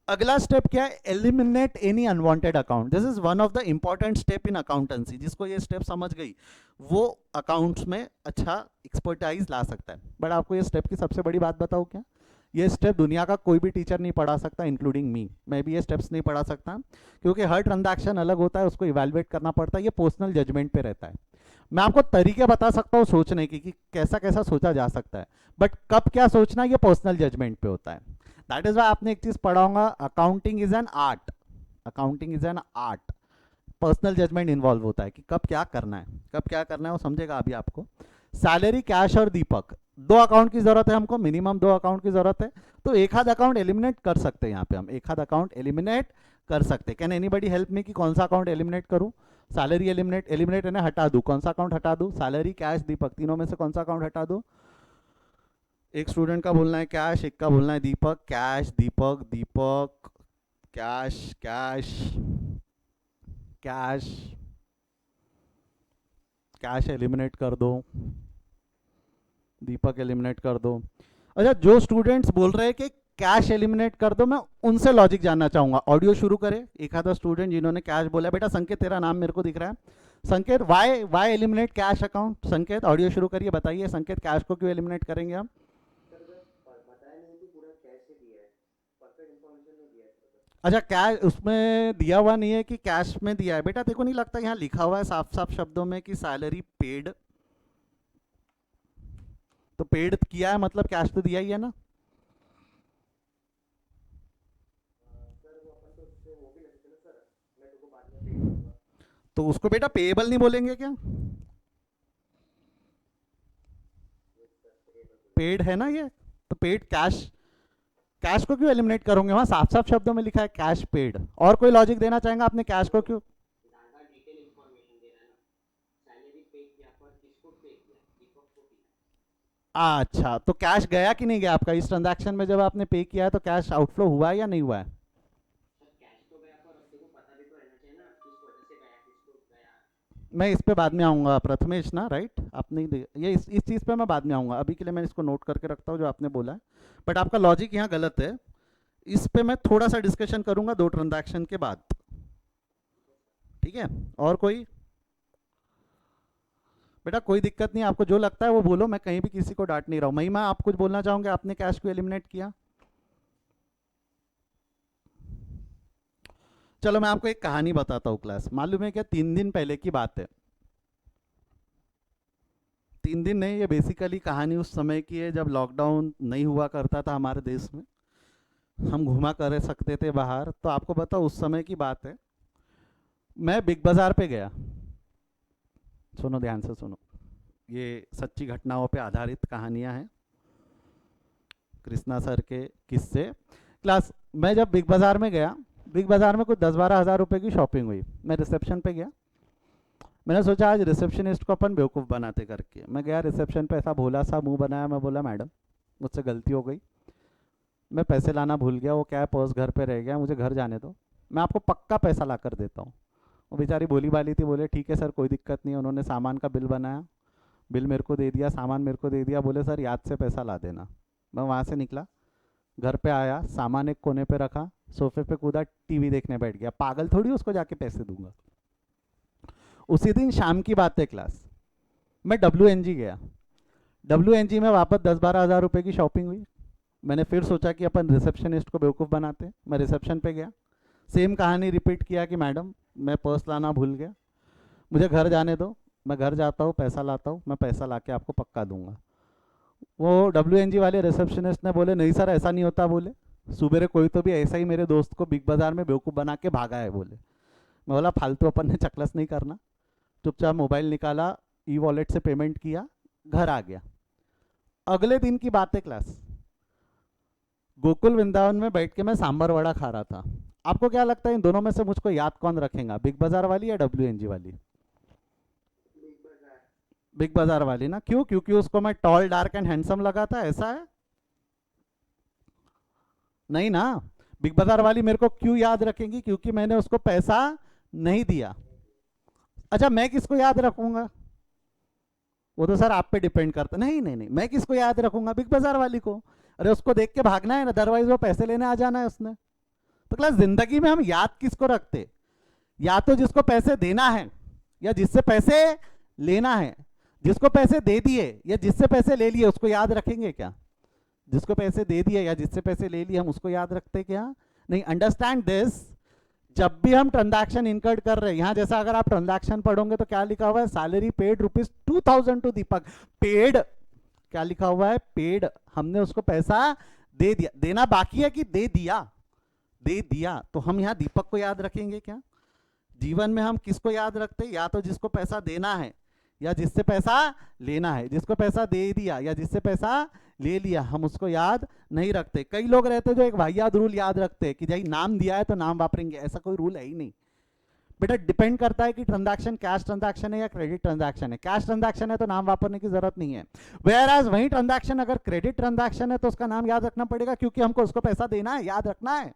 अगला स्टेप क्या है, eliminate any unwanted account. This is one of the important step in accountancy. जिसको ये स्टेप समझ गई वो अकाउंट्स में अच्छा एक्सपर्टाइज ला सकता है। बट आपको ये स्टेप की सबसे बड़ी बात बताऊं क्या, ये स्टेप दुनिया का कोई भी टीचर नहीं पढ़ा सकता, इंक्लूडिंग मी। मैं भी ये स्टेप्स नहीं पढ़ा सकता, क्योंकि हर ट्रांजैक्शन अलग होता है, उसको इवैल्यूएट करना पड़ता है, ये पर्सनल जजमेंट पे रहता है। मैं आपको तरीके बता सकता हूँ सोचने की कि कैसा कैसा सोचा जा सकता है, बट कब क्या सोचना ये पर्सनल जजमेंट पे होता है। दैट इज वाई आपने एक चीज पढ़ा होगा, accounting is an art, accounting is an art. Personal judgement involve होता है कि कब क्या करना है, कब क्या करना है वो समझेगा अभी आपको। सैलरी, कैश और दीपक, 2 अकाउंट की जरूरत है हमको, मिनिमम 2 अकाउंट की जरूरत है। तो एक आध अकाउंट एलिमिनेट कर सकते हैं, यहाँ पे हम एक आध अकाउंट एलिमिनेट कर सकते हैं। कैन एनीबडी हेल्प मी कि कौन सा अकाउंट एलिमिनेट करूं, सैलरी एलिमिनेट, एलिमिनेट है ना, हटा दूं, कौन सा अकाउंट हटा दूं, सैलरी, कैश, दीपक, तीनों में से कौन सा अकाउंट हटा दूं। एक स्टूडेंट का बोलना है कैश, एक का बोलना है Deepak. Cash, Deepak, Deepak, cash, cash, cash, cash eliminate कर दो, दीपक एलिमिनेट कर दो। अच्छा, जो स्टूडेंट्स बोल रहे हैं कि कैश एलिमिनेट कर दो, मैं उनसे लॉजिक जानना चाहूंगा। ऑडियो शुरू करे, एक आधा स्टूडेंट जिन्होंने कैश बोला। बेटा संकेत, तेरा नाम मेरे को दिख रहा है, संकेत। वाई एलिमिनेट कैश अकाउंट, संकेत ऑडियो शुरू करिए, बताइए संकेत कैश को क्यों एलिमिनेट करेंगे हम। अच्छा, कैश उसमें दिया हुआ नहीं है कि कैश में दिया है? बेटा देखो, नहीं लगता यहाँ लिखा हुआ है साफ साफ शब्दों में कि सैलरी पेड? तो पेड किया है मतलब कैश तो दिया ही है ना? तो उसको बेटा पेएबल नहीं बोलेंगे क्या? पेड है ना ये। तो पेड कैश, कैश को क्यों एलिमिनेट करोगे? वहां साफ साफ शब्दों में लिखा है कैश पेड। और कोई लॉजिक देना चाहेंगे आपने कैश को क्यों? अच्छा, तो कैश गया कि नहीं गया आपका इस ट्रांजैक्शन में? जब आपने पे किया है तो कैश आउटफ्लो हुआ है या नहीं हुआ है? मैं इस पे बाद में आऊंगा प्रथमेश ना, राइट? आपने ये इस चीज़ पे मैं बाद में आऊंगा, अभी के लिए मैं इसको नोट करके रखता हूँ जो आपने बोला है। बट आपका लॉजिक यहाँ गलत है। इस पे मैं थोड़ा सा डिस्कशन करूंगा दो ट्रांजैक्शन के बाद, ठीक है? और कोई? बेटा कोई दिक्कत नहीं, आपको जो लगता है वो बोलो, मैं कहीं भी किसी को डांट नहीं रहा हूँ। महिमा आप कुछ बोलना चाहोगे? आपने कैश को एलिमिनेट किया। चलो मैं आपको एक कहानी बताता हूँ क्लास। मालूम है क्या, 3 दिन पहले की बात है। 3 दिन नहीं, ये बेसिकली कहानी उस समय की है जब लॉकडाउन नहीं हुआ करता था हमारे देश में, हम घुमा कर सकते थे बाहर। तो आपको बताओ उस समय की बात है, मैं बिग बाजार पे गया। सुनो ध्यान से सुनो, ये सच्ची घटनाओं पे आधारित कहानियां हैं, कृष्णा सर के किस्से। क्लास मैं जब बिग बाजार में गया, बिग बाजार में कुछ 10-12 हज़ार रुपए की शॉपिंग हुई। मैं रिसेप्शन पे गया, मैंने सोचा आज रिसेप्शनिस्ट को अपन बेवकूफ़ बनाते करके। मैं गया रिसेप्शन पे, ऐसा भोला सा मुंह बनाया, मैं बोला मैडम मुझसे गलती हो गई, मैं पैसे लाना भूल गया, वो क्या है पर्स घर पे रह गया, मुझे घर जाने दो, मैं आपको पक्का पैसा ला कर देता हूँ। वो बेचारी भोली भाली थी, बोले ठीक है सर कोई दिक्कत नहीं है। उन्होंने सामान का बिल बनाया, बिल मेरे को दे दिया, सामान मेरे को दे दिया, बोले सर याद से पैसा ला देना। मैं वहाँ से निकला, घर पे आया, सामान एक कोने पे रखा, सोफे पे कूदा, टीवी देखने बैठ गया। पागल थोड़ी उसको जाके पैसे दूंगा। उसी दिन शाम की बात है क्लास, मैं WNG गया। WNG में वापस 10-12 हज़ार रुपये की शॉपिंग हुई। मैंने फिर सोचा कि अपन रिसेप्शनिस्ट को बेवकूफ़ बनाते हैं। मैं रिसेप्शन पे गया, सेम कहानी रिपीट किया कि मैडम मैं पर्स लाना भूल गया, मुझे घर जाने दो, मैं घर जाता हूँ पैसा लाता हूँ, मैं पैसा ला के आपको पक्का दूंगा। वो WNG वाले रिसेप्शनिस्ट ने बोले नहीं सर ऐसा नहीं होता, बोले सुबेरे कोई तो भी ऐसा ही मेरे दोस्त को बिग बाजार में बेवकूफ़ बना के भागा है, बोले। मैं बोला फालतू अपन ने चकलस नहीं करना। चुपचाप मोबाइल निकाला, ई वॉलेट से पेमेंट किया, घर आ गया। अगले दिन की बात है क्लास, गोकुल वृंदावन में बैठ के मैं सांभर वड़ा खा रहा था। आपको क्या लगता है इन दोनों में से मुझको याद कौन रखेगा, बिग बाजार वाली या WNG वाली? बिग बाजार वाली ना। क्यों? क्योंकि उसको मैं टॉल डार्क एंड हैंडसम लगा था, ऐसा है? नहीं ना। बिग बाजार वाली मेरे को क्यों याद रखेंगी? क्योंकि मैंने उसको पैसा नहीं दिया। अच्छा मैं किसको याद रखूंगा? वो तो सर आप पे डिपेंड करता। नहीं नहीं नहीं, मैं किसको याद रखूंगा? बिग बाजार वाली को। अरे उसको देख के भागना है ना, अदरवाइज वो पैसे लेने आ जाना है उसने। तो क्लास जिंदगी में हम याद किसको रखते? या तो जिसको पैसे देना है या जिससे पैसे लेना है। जिसको पैसे दे दिए या जिससे पैसे ले लिए उसको याद रखेंगे क्या? जिसको पैसे दे दिए या जिससे पैसे ले लिए हम उसको याद रखते क्या? नहीं। Understand this. जब भी हम ट्रांजैक्शन इनकर्ड कर रहे हैं, यहां जैसा अगर आप ट्रांजैक्शन पढ़ोगे तो क्या लिखा हुआ है? Salary paid ₹2000 to Deepak. Paid, क्या लिखा हुआ है? पेड। हमने उसको पैसा दे दिया। देना बाकी है कि दे दिया? दे दिया। तो हम यहाँ दीपक को याद रखेंगे क्या? जीवन में हम किसको याद रखते हैं? या तो जिसको पैसा देना है या जिससे पैसा लेना है। जिसको पैसा दे दिया या जिससे पैसा ले लिया हम उसको याद नहीं रखते। कई लोग रहते जो एक वाहियात रूल याद रखते हैं कि भाई नाम दिया है तो नाम वापरेंगे, ऐसा कोई रूल है ही नहीं। बेटा डिपेंड करता है कि ट्रांजैक्शन कैश ट्रांजैक्शन है या क्रेडिट ट्रांजैक्शन है। कैश ट्रांजैक्शन है तो नाम वापरने की जरूरत नहीं है। वेयर एज वही ट्रांजैक्शन अगर क्रेडिट ट्रांजैक्शन है तो उसका नाम याद रखना पड़ेगा, क्योंकि हमको उसको पैसा देना है, याद रखना है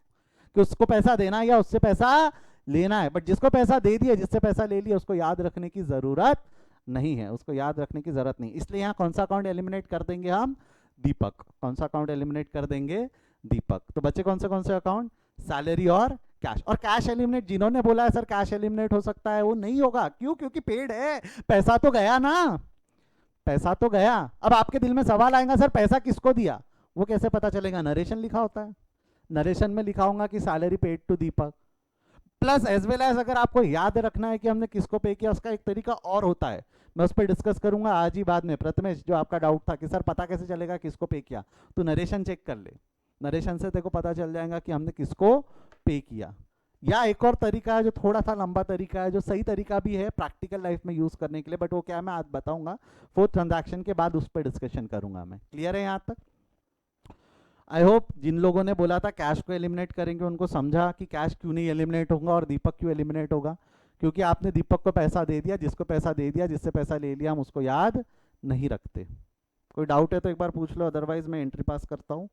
कि उसको पैसा देना है या उससे पैसा लेना है। बट जिसको पैसा दे दिया जिससे पैसा ले लिया उसको याद रखने की जरूरत नहीं है, उसको याद रखने की जरूरत नहीं। इसलिए यहाँ कौन सा अकाउंट एलिमिनेट कर देंगे हम? दीपक। कौन सा अकाउंट एलिमिनेट कर देंगे? दीपक। तो बच्चे कौन से अकाउंट? सैलरी और कैश। और कैश एलिमिनेट जिन्होंने बोला है सर कैश एलिमिनेट हो सकता है, वो नहीं होगा। क्यों? क्योंकि पेड है, पैसा तो गया ना, पैसा तो गया। अब आपके दिल में सवाल आएगा सर पैसा किसको दिया? वो कैसे पता चलेगा? नरेशन लिखा होता है। नरेशन में लिखा होगा कि salary paid to Deepak, plus as well as अगर आपको याद रखना है कि हमने किसको पे किया, उसका एक तरीका और होता है, मैं उस पर डिस्कस करूंगा आज ही बाद में। प्रथमेश, जो आपका डाउट था कि सर पता कैसे चलेगा किसको पे किया, तो नरेशन चेक कर ले, नरेशन से तेको पता चल जाएगा कि हमने किसको पे किया। या एक और तरीका है जो थोड़ा सा लंबा तरीका है, जो सही तरीका भी है प्रैक्टिकल लाइफ में यूज करने के लिए, बट वो क्या है मैं आज बताऊंगा, 4th ट्रांजैक्शन के बाद उस पर डिस्कशन करूंगा मैं। क्लियर है यहाँ तक? आई होप जिन लोगों ने बोला था कैश को एलिमिनेट करेंगे उनको समझा कि कैश क्यों नहीं एलिमिनेट होगा और दीपक क्यों एलिमिनेट होगा, क्योंकि आपने दीपक को पैसा दे दिया, जिसको पैसा दे दिया, जिससे पैसा ले लिया, हम उसको याद नहीं रखते। कोई डाउट है तो एक बार पूछ लो, अदरवाइज मैं एंट्री पास करता हूँ।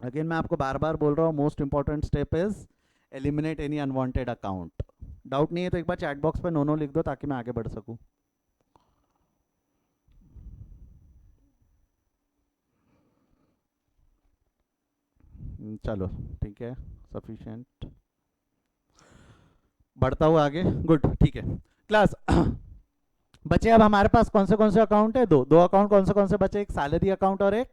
अगेन मैं आपको बार बार बोल रहा हूँ, most important step is eliminate any unwanted account. Doubt नहीं है तो एक बार चैट बॉक्स पे नो लिख दो ताकि मैं आगे बढ़ सकूँ। चलो ठीक है, सफिशिएंट, बढ़ता हूँ आगे। गुड, ठीक है क्लास। बचे अब हमारे पास कौन से अकाउंट है? दो अकाउंट कौन से बचे? एक सैलरी अकाउंट और एक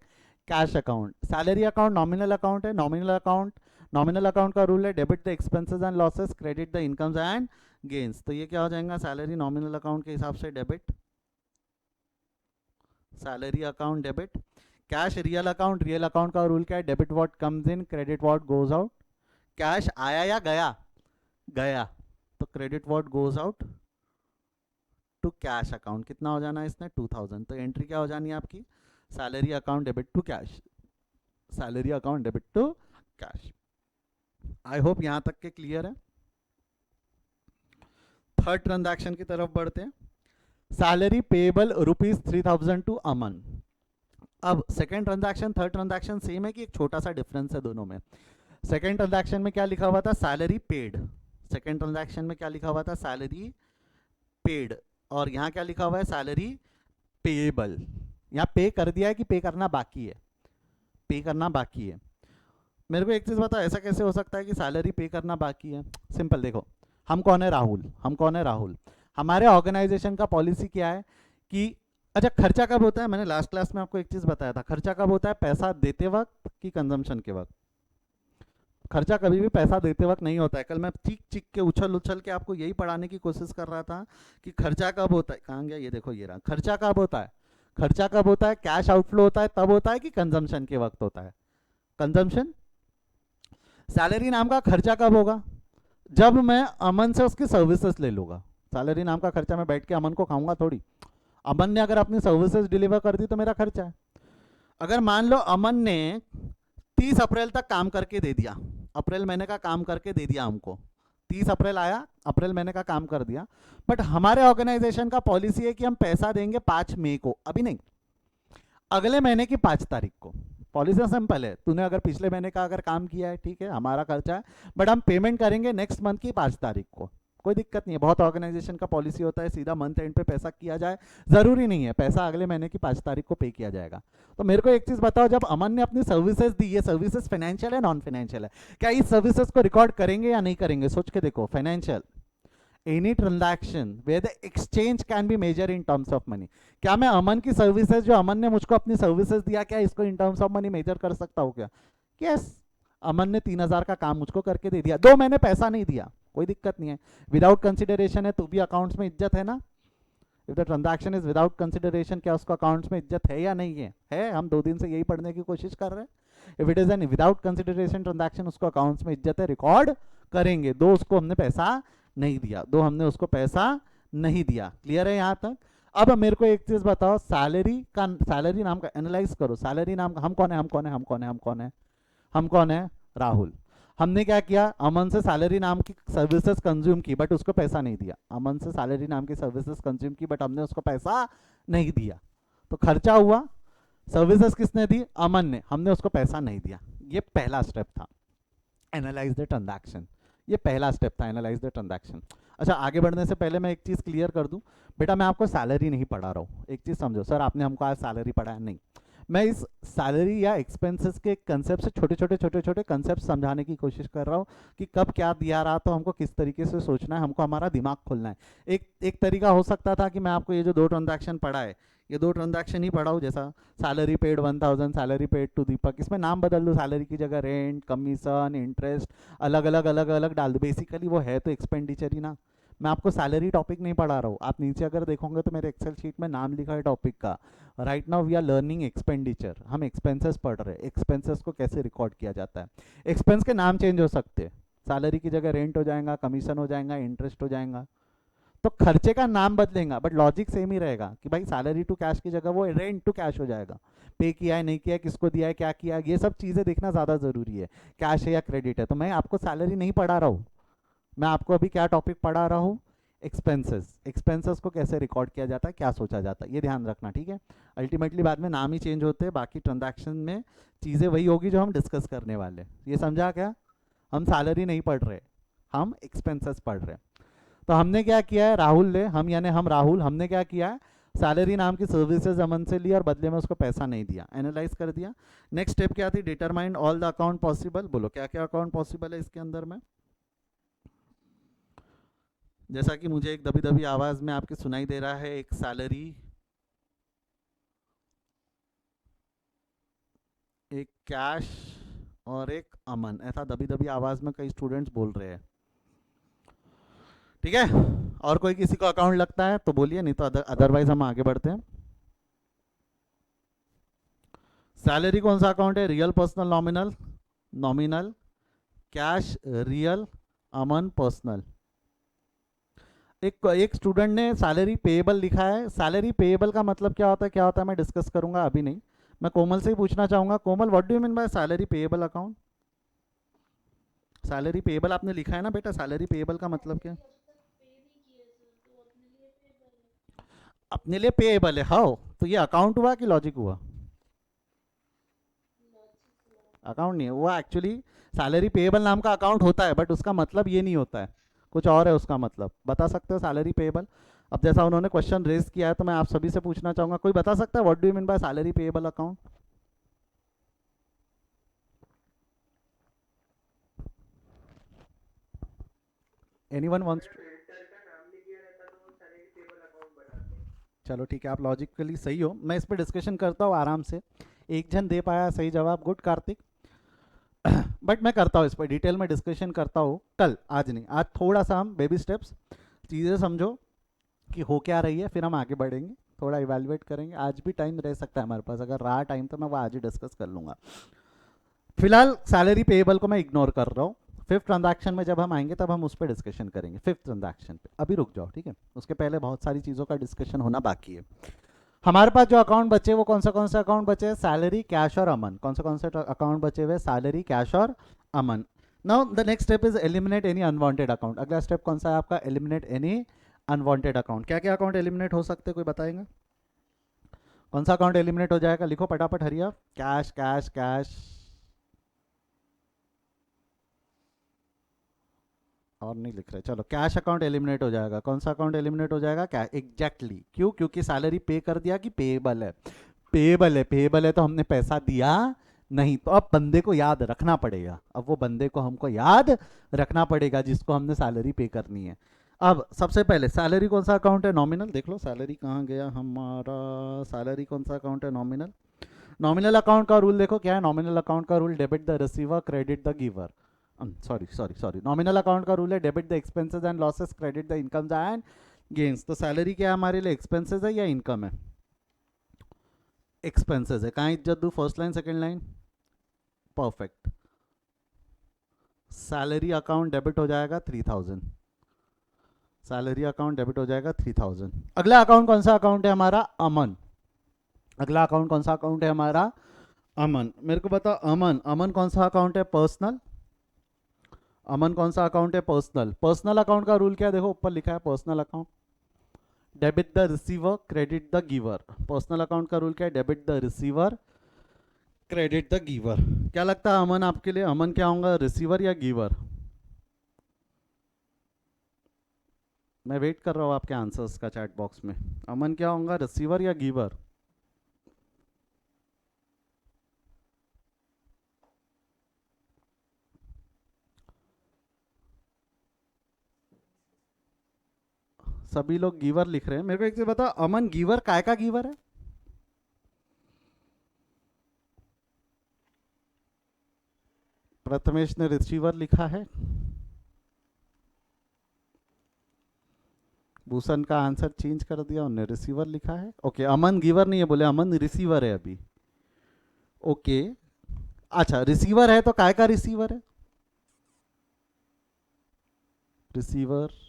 cash account. Salary account nominal account है, नॉमिनल अकाउंट का रूल है debit the expenses and losses, credit the incomes and gains. तो ये क्या हो जाएगा? सैलरी नॉमिनल अकाउंट के हिसाब से debit, salary account debit. Cash real account का रूल क्या है? Debit what comes in, credit what goes out. Cash आया या गया? गया, तो credit what goes out to cash account. कितना हो जाना है इसने? 2000। तो एंट्री क्या हो जानी है आपकी? Salary account debit to cash, salary account debit to cash. I hope यहां तक के क्लियर है। थर्ड ट्रांजैक्शन की तरफ बढ़ते हैं। सैलरी पेएबल ₹3000 टू अमन। अब second transaction third transaction same है कि एक छोटा सा डिफरेंस है दोनों में। सेकेंड ट्रांजैक्शन में क्या लिखा हुआ था? Salary paid. सेकेंड ट्रांजैक्शन में क्या लिखा हुआ था? Salary paid. और यहाँ क्या लिखा हुआ है? Salary payable. यहाँ पे कर दिया है कि पे करना बाकी है? पे करना बाकी है। मेरे को एक चीज़ बताओ, ऐसा कैसे हो सकता है कि सैलरी पे करना बाकी है? सिंपल देखो, हम कौन है? राहुल। हमारे ऑर्गेनाइजेशन का पॉलिसी क्या है कि अच्छा, खर्चा कब होता है? मैंने लास्ट क्लास में आपको एक चीज़ बताया था, खर्चा कब होता है? पैसा देते वक्त कि कंजम्पशन के वक्त? खर्चा कभी भी पैसा देते वक्त नहीं होता है। कल मैं चीख के उछल के आपको यही पढ़ाने की कोशिश कर रहा था कि खर्चा कब होता है। कहाँ गया? ये देखो, ये रहा। खर्चा कब होता है? खर्चा कब होता है? कैश आउटफ्लो होता है तब होता है कि कंजम्पशन के वक्त होता है? कंजम्पशन। सैलरी नाम का खर्चा कब होगा? जब मैं अमन से उसकी सर्विसेज ले लूँगा। सैलरी नाम का खर्चा मैं बैठ के अमन को खाऊंगा थोड़ी। अमन ने अगर अपनी सर्विसेज डिलीवर कर दी तो मेरा खर्चा है। अगर मान लो अमन ने 30 अप्रैल तक काम करके दे दिया, अप्रैल महीने का काम करके दे दिया हमको, 30 अप्रैल आया, अप्रैल महीने का काम कर दिया, बट हमारे ऑर्गेनाइजेशन का पॉलिसी है कि हम पैसा देंगे 5 मई को, अभी नहीं, अगले महीने की 5 तारीख को। पॉलिसी सिंपल है, तूने अगर पिछले महीने का अगर काम किया है ठीक है, हमारा खर्चा है, बट हम पेमेंट करेंगे नेक्स्ट मंथ की 5 तारीख को। कोई दिक्कत नहीं है। बहुत ऑर्गेनाइजेशन का पॉलिसी होता है सीधा मंथ एंड पे पैसा किया जाए, जरूरी नहीं है पैसा अगले महीने की 5 तारीख को पे किया जाएगा। तो मेरे को एक चीज बताओ, जब अमन ने अपनी सर्विसेज दी, ये सर्विसेज फाइनेंशियल है नॉन फाइनेंशियल है? क्या इस सर्विसेज को रिकॉर्ड करेंगे या नहीं करेंगे? सोच के देखो। Financial, any transaction where the exchange can be measure in terms of money. क्या मैं अमन की सर्विसेज, जो अमन ने मुझको अपनी सर्विसेज दिया, क्या इसको in terms of money measure कर सकता हूँ क्या? यस। अमन ने 3000 का काम मुझको करके दे दिया, 2 महीने पैसा नहीं दिया, कोई दिक्कत नहीं है, विदाउट कंसिडरेशन है तो भी अकाउंट्स में इज्जत है ना? If the transaction is without consideration, क्या उसको अकाउंट्स में इज्जत है या नहीं है? हम 2 दिन से यही पढ़ने की कोशिश कर रहे हैं। If it is an without consideration transaction, उसको अकाउंट्स में इज्जत है, रिकॉर्ड करेंगे। दो, उसको हमने पैसा नहीं दिया, नहीं दिया। क्लियर है यहाँ तक? अब मेरे को एक चीज बताओ, सैलरी नाम का एनालाइज करो। सैलरी नाम का हम कौन है? राहुल। हमने क्या किया? अमन से सैलरी नाम की सर्विसेज कंज्यूम की, बट उसको पैसा नहीं दिया। अमन से सैलरी नाम की सर्विसेज कंज्यूम की, बट हमने उसको पैसा नहीं दिया, तो खर्चा हुआ। सर्विसेज किसने दी? अमन ने, हमने उसको पैसा नहीं दिया। ये पहला स्टेप था, एनालाइज द ट्रांजैक्शन। ये पहला स्टेप था, एनालाइज द ट्रांजैक्शन। अच्छा, आगे बढ़ने से पहले मैं एक चीज क्लियर कर दूं, बेटा मैं आपको सैलरी नहीं पढ़ा रहा हूँ। एक चीज समझो, सर आपने हमको आज सैलरी पढ़ाया नहीं, मैं इस सैलरी या एक्सपेंसेस के कंसेप्ट से छोटे छोटे कंसेप्ट समझाने की कोशिश कर रहा हूँ कि कब क्या दिया रहा तो हमको किस तरीके से सोचना है, हमको हमारा दिमाग खोलना है। एक एक तरीका हो सकता था कि मैं आपको ये जो दो ट्रांजैक्शन पढ़ा है, ये दो ट्रांजैक्शन ही पढ़ाऊँ, जैसा salary paid 1000, salary paid to Deepak, इसमें नाम बदल दूँ, सैलरी की जगह रेंट, कमीशन, इंटरेस्ट, अलग अलग डाल दूँ। बेसिकली वो है तो एक्सपेंडिचर ही ना। मैं आपको सैलरी टॉपिक नहीं पढ़ा रहा हूँ। आप नीचे अगर देखोगे तो मेरे एक्सेल शीट में नाम लिखा है टॉपिक का, right now we are learning expenditure. हम एक्सपेंसेस पढ़ रहे हैं, एक्सपेंसेस को कैसे रिकॉर्ड किया जाता है। एक्सपेंस के नाम चेंज हो सकते हैं, सैलरी की जगह रेंट हो जाएगा, कमीशन हो जाएगा, इंटरेस्ट हो जाएगा, तो खर्चे का नाम बदलेगा बट लॉजिक सेम ही रहेगा कि भाई सैलरी टू कैश की जगह वो रेंट टू कैश हो जाएगा। पे किया है नहीं किया है, किसको दिया है क्या किया है, ये सब चीज़ें देखना ज़्यादा ज़रूरी है, कैश है या क्रेडिट है। तो मैं आपको सैलरी नहीं पढ़ा रहा हूँ, मैं आपको अभी क्या टॉपिक पढ़ा रहा हूँ, एक्सपेंसेस। एक्सपेंसेस को कैसे रिकॉर्ड किया जाता है, क्या सोचा जाता है, ये ध्यान रखना, ठीक है। अल्टीमेटली बाद में नाम ही चेंज होते हैं, बाकी ट्रांजैक्शन में चीज़ें वही होगी जो हम डिस्कस करने वाले। ये समझा क्या? हम सैलरी नहीं पढ़ रहे, हम एक्सपेंसेस पढ़ रहे हैं। तो हमने क्या किया है, राहुल ने, हम यानी हम राहुल, हमने क्या किया है, सैलरी नाम की सर्विसेज अमन से ली और बदले में उसको पैसा नहीं दिया, एनालाइज कर दिया। नेक्स्ट स्टेप क्या थी, determine all the account possible. बोलो क्या क्या अकाउंट पॉसिबल है इसके अंदर में। जैसा कि मुझे एक दबी दबी आवाज में आपकी सुनाई दे रहा है, एक सैलरी, एक कैश और एक अमन, ऐसा दबी दबी आवाज में कई स्टूडेंट्स बोल रहे हैं, ठीक है। और कोई किसी को अकाउंट लगता है तो बोलिए, नहीं तो अदरवाइज हम आगे बढ़ते हैं। सैलरी कौन सा अकाउंट है, real, personal, nominal, nominal, cash, real, Aman, personal. एक स्टूडेंट ने सैलरी पेएबल लिखा है। सैलरी पेएबल का मतलब क्या होता है, क्या होता है मैं डिस्कस करूंगा, अभी नहीं। मैं कोमल से ही पूछना चाहूंगा, Komal what do you mean by salary payable account. Salary payable आपने लिखा है ना बेटा, सैलरी पेएबल का मतलब क्या? अपने लिए पेएबल है, हाउ, तो ये अकाउंट हुआ कि लॉजिक हुआ? अकाउंट नहीं है वो, एक्चुअली सैलरी पेएबल नाम का अकाउंट होता है बट उसका मतलब ये नहीं होता है, कुछ और है उसका मतलब। बता सकते हो सैलरी पेएबल? अब जैसा उन्होंने क्वेश्चन रेज किया है तो मैं आप सभी से पूछना चाहूंगा, कोई बता सकता है what do you mean by salary payable account? Anyone wants? चलो ठीक है, आप लॉजिकली सही हो, मैं इस पर डिस्कशन करता हूँ आराम से। एक जन दे पाया सही जवाब, गुड कार्तिक। बट मैं करता हूँ इस पर डिटेल में डिस्कशन करता हूँ कल, आज नहीं, आज थोड़ा सा हम बेबी स्टेप्स, चीज़ें समझो कि हो क्या रही है, फिर हम आगे बढ़ेंगे, थोड़ा इवेलुएट करेंगे। आज भी टाइम रह सकता है हमारे पास, अगर रहा टाइम तो मैं वो आज ही डिस्कस कर लूँगा। फिलहाल सैलरी पेएबल को मैं इग्नोर कर रहा हूँ, फिफ्थ ट्रांजैक्शन में जब हम आएंगे तब हम उस पर डिस्कशन करेंगे, फिफ्थ ट्रांजैक्शन पे अभी रुक जाओ, ठीक है। उसके पहले बहुत सारी चीज़ों का डिस्कशन होना बाकी है। हमारे पास जो अकाउंट बचे वो कौन से अकाउंट बचे हैं, सैलरी, कैश और अमन। कौन से अकाउंट बचे हुए, सैलरी, कैश और Aman. Now the next step is eliminate any unwanted account. अगला स्टेप कौन सा है आपका, एलिमिनेट एनी अनवांटेड अकाउंट। क्या क्या अकाउंट एलिमिनेट हो सकते हैं, कोई बताएगा? कौन सा अकाउंट एलिमिनेट हो जाएगा, लिखो फटाफट, हरिया। कैश कैश कैश, और नहीं लिख रहे, चलो कैश अकाउंट एलिमिनेट हो जाएगा। कौन सा अकाउंट एलिमिनेट हो जाएगा, क्या एग्जैक्टली, क्यों? क्योंकि सैलरी पे कर दिया कि पेएबल है, पेएबल है, पेएबल है तो हमने पैसा दिया नहीं, तो अब बंदे को याद रखना पड़ेगा, अब वो बंदे को हमको याद रखना पड़ेगा जिसको हमने सैलरी पे करनी है। अब सबसे पहले सैलरी कौन सा अकाउंट है, नॉमिनल। देख लो सैलरी कहाँ गया हमारा, सैलरी कौन सा अकाउंट है, नॉमिनल। नॉमिनल अकाउंट का रूल देखो क्या है, नॉमिनल अकाउंट का rule, debit the receiver, credit the giver. Sorry, nominal account का रूल है debit the expenses and losses, credit the incomes and gains. तो सैलरी क्या है हमारे लिए, एक्सपेंसेस है या इनकम है? एक्सपेंसेस है। कहाँ इज्जत दूँ, first line second line? Perfect. Salary account debit हो जाएगा 3000, सैलरी अकाउंट डेबिट हो जाएगा 3000। अगला अकाउंट कौन सा अकाउंट है हमारा, अमन। अगला अकाउंट कौन सा अकाउंट है हमारा, अमन। मेरे को बताओ, अमन, अमन कौन सा अकाउंट है, पर्सनल। अमन कौन सा अकाउंट है, पर्सनल। पर्सनल अकाउंट का रूल क्या है, देखो ऊपर लिखा है personal account, debit the receiver, credit the giver. Personal account का रूल क्या है, debit the receiver, credit the giver. क्या लगता है अमन आपके लिए, अमन क्या होगा, रिसीवर या गिवर? मैं वेट कर रहा हूँ आपके आंसर्स का चैट बॉक्स में। अमन क्या होगा, रिसीवर या गिवर? सभी लोग गिवर लिख रहे हैं। मेरे को एक चीज बताओ, अमन गिवर काय का गिवर है? प्रथमेश ने रिसीवर लिखा है। भूषण का आंसर चेंज कर दिया, उन्होंने रिसीवर लिखा है। ओके, अमन गिवर नहीं है, बोले अमन रिसीवर है अभी। ओके, अच्छा रिसीवर है तो काय का रिसीवर है? रिसीवर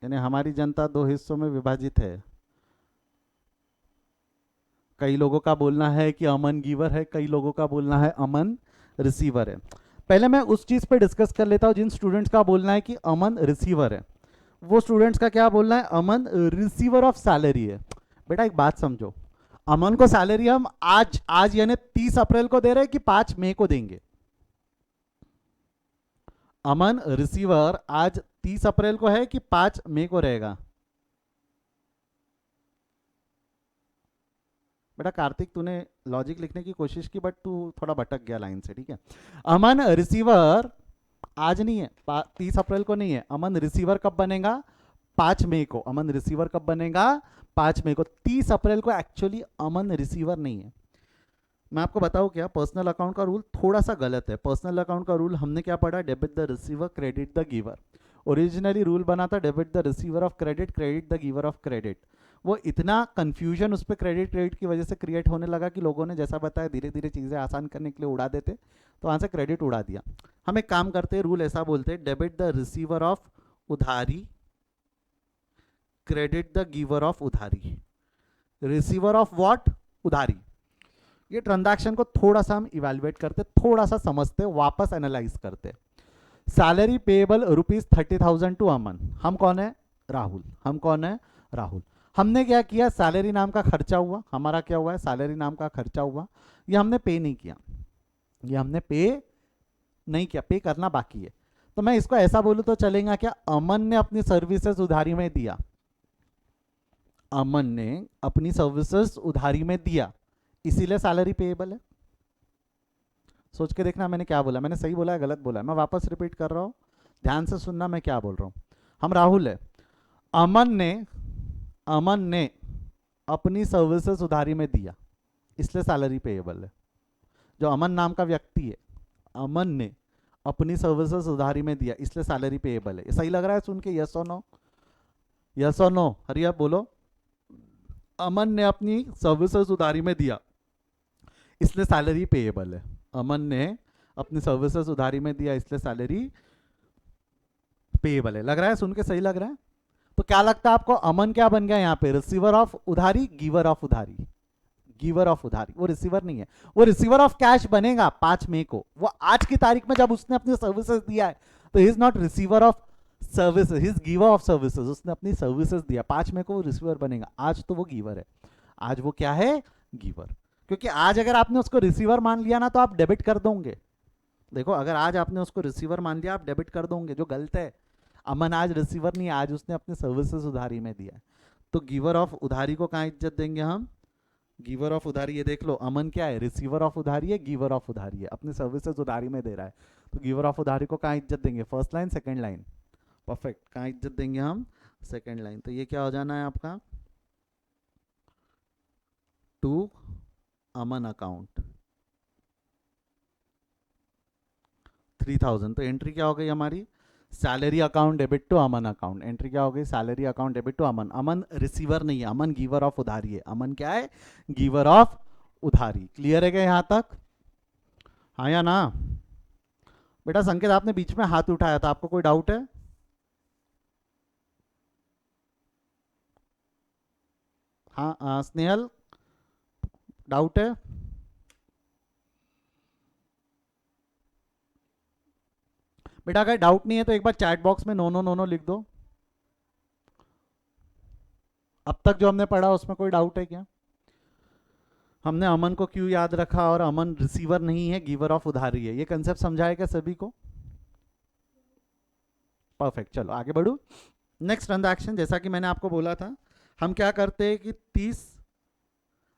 यानी हमारी जनता दो हिस्सों में विभाजित है। कई लोगों का बोलना है कि अमन गिवर है, कई लोगों का बोलना है अमन रिसीवर है। पहले मैं उस चीज पे डिस्कस कर लेता हूं, जिन स्टूडेंट्स का बोलना है कि अमन रिसीवर है, वो स्टूडेंट्स का क्या बोलना है, अमन रिसीवर ऑफ सैलरी है। बेटा एक बात समझो, अमन को सैलरी हम आज आज यानी 30 अप्रैल को दे रहे हैं कि 5 मई को देंगे? अमन रिसीवर आज 30 अप्रैल को है कि 5 मई को रहेगा? बेटा कार्तिक, तूने लॉजिक लिखने की कोशिश की बट तू थोड़ा भटक गया लाइन से, ठीक है। अमन रिसीवर आज नहीं है, 30 अप्रैल को नहीं है। अमन रिसीवर कब बनेगा? 5 मई को। अमन रिसीवर कब बनेगा? 5 मई को। 30 अप्रैल को एक्चुअली अमन रिसीवर नहीं है। मैं आपको बताऊं क्या, पर्सनल अकाउंट का रूल थोड़ा सा गलत है। पर्सनल अकाउंट का रूल हमने क्या पढ़ा, debit the receiver credit the giver. Originally rule बना था debit the receiver of credit credit the giver of credit. वो इतना कंफ्यूजन उस पर क्रेडिट क्रेडिट की वजह से क्रिएट होने लगा कि लोगों ने जैसा बताया धीरे धीरे चीज़ें आसान करने के लिए उड़ा देते, तो वहाँ से क्रेडिट उड़ा दिया। हम एक काम करते हैं, रूल ऐसा बोलते हैं, डेबिट द रिसीवर ऑफ उधारी क्रेडिट द गिवर ऑफ उधारी। Receiver of what? उधारी। ये ट्रांजैक्शन को थोड़ा सा हम इवेल्युएट करते, थोड़ा सा समझते, वापस एनालाइज करते। सैलरी पेएबल ₹30,000 टू अमन। हम कौन है? राहुल। हम कौन है? राहुल। हमने क्या किया, सैलरी नाम का खर्चा हुआ, हमारा क्या हुआ है, सैलरी नाम का खर्चा हुआ, ये हमने पे नहीं किया, ये हमने पे नहीं किया, पे करना बाकी है। तो मैं इसको ऐसा बोलूं तो चलेगा क्या, अमन ने अपनी सर्विसेज उधारी में दिया, अमन ने अपनी सर्विसेज उधारी में दिया, इसीलिए सैलरी पेएबल है। सोच के देखना मैंने क्या बोला, मैंने सही बोला है गलत बोला है, मैं वापस रिपीट कर रहा हूं, ध्यान से सुनना मैं क्या बोल रहा हूं। हम राहुल है, अमन ने अपनी सर्विसेज उधारी में दिया, इसलिए सैलरी पेएबल है। जो अमन नाम का व्यक्ति है, अमन ने अपनी सर्विसेज उधारी में दिया, इसलिए सैलरी पेएबल है। ये सही लग रहा है सुन के? यस और नो? यस और नो? हरी आप बोलो। अमन ने अपनी सर्विसेज उधारी में दिया, इसलिए सैलरी पेएबल है। अमन ने अपनी सर्विसेज उधारी में दिया, इसलिए सैलरी पेएबल है। लग रहा है सुन के? सही लग रहा है? तो क्या लगता है आपको, अमन क्या बन गया यहाँ पे, रिसीवर ऑफ उधारी, गिवर ऑफ उधारी? गिवर ऑफ उधारी, वो रिसीवर नहीं है, वो रिसीवर ऑफ कैश बनेगा 5 मई को। वो आज की तारीख में जब उसने अपनी सर्विसेज दिया है, तो he is not receiver of services, he is giver of services. उसने अपनी सर्विसेज दिया, 5 मई को वो रिसीवर बनेगा, आज तो वो गिवर है। आज वो क्या है? गिवर। क्योंकि आज अगर आपने उसको रिसीवर मान लिया ना, तो आप डेबिट कर दोगे। देखो, अगर आज आपने उसको रिसीवर मान लिया, आप डेबिट कर दोगे, जो गलत है। अमन आज रिसीवर नहीं है, आज उसने अपने सर्विसेज उधारी में दिया है। तो गिवर ऑफ उधारी को कहाँ इज्जत देंगे हम? गिवर ऑफ उधारी, ये देख लो, अमन क्या है, रिसीवर ऑफ उधारी है, गिवर ऑफ उधारी है, अपने सर्विसेज उधारी में दे रहा है। तो गिवर ऑफ उधारी को कहाँ इज्जत देंगे? First line, second line. Perfect, कहाँ इज्जत देंगे हम? Second line. तो ये क्या हो जाना है आपका, टू अमन अकाउंट 3000। तो एंट्री क्या हो गई हमारी, salary account debit to Aman account. Entry क्या हो गई, salary account debit to Aman. Aman receiver नहीं है, अमन गिवर ऑफ उधारी है। अमन क्या है? गिवर ऑफ उधारी। क्लियर है क्या यहां तक? हाँ या ना? बेटा संकेत, आपने बीच में हाथ उठाया था, आपको कोई डाउट है? हाँ स्नेहल, डाउट है? बेटा अगर डाउट नहीं है तो एक बार चैट बॉक्स में नो नो नो नो लिख दो। अब तक जो हमने पढ़ा उसमें कोई डाउट है क्या? हमने अमन को क्यों याद रखा, और अमन रिसीवर नहीं है, गिवर ऑफ उधारी है, ये कंसेप्ट समझाया क्या सभी को? परफेक्ट, चलो आगे बढ़ू। नेक्स्ट ट्रांजैक्शन, जैसा कि मैंने आपको बोला था, हम क्या करते हैं कि 30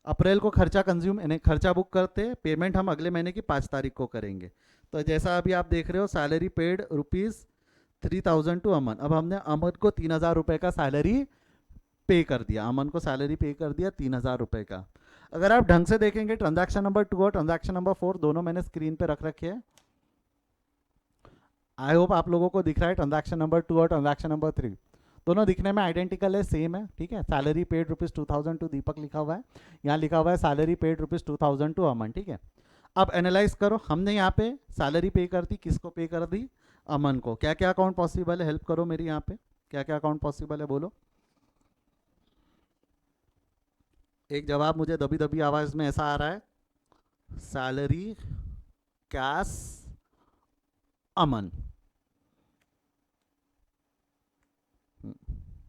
अप्रैल को खर्चा कंज्यूम यानी खर्चा बुक करते हैं, पेमेंट हम अगले महीने की 5 तारीख को करेंगे। तो जैसा अभी आप देख रहे हो सैलरी पेड ₹3000 टू अमन। अब हमने अमन को 3000 रुपए का सैलरी पे कर दिया, अमन को सैलरी पे कर दिया 3000 रुपए का। अगर आप ढंग से देखेंगे ट्रांजैक्शन नंबर 2 और ट्रांजैक्शन नंबर 4 दोनों मैंने स्क्रीन पे रख रखे हैं। आई होप आप लोगों को दिख रहा है ट्रांजैक्शन नंबर 2 और ट्रांजैक्शन नंबर 3 दोनों दिखने में आइडेंटिकल है, सेम है, ठीक है। सैलरी पेड ₹2000 टू दीपक लिखा हुआ है, यहाँ लिखा हुआ है सैलरी पेड ₹2000 टू अमन, ठीक है। अब एनालाइज करो, हमने यहाँ पे सैलरी पे कर दी, किसको पे कर दी? अमन को। क्या क्या अकाउंट पॉसिबल है, हेल्प करो मेरी यहाँ पे, क्या क्या अकाउंट पॉसिबल है बोलो। एक जवाब मुझे दबी दबी आवाज में ऐसा आ रहा है, सैलरी कैश अमन।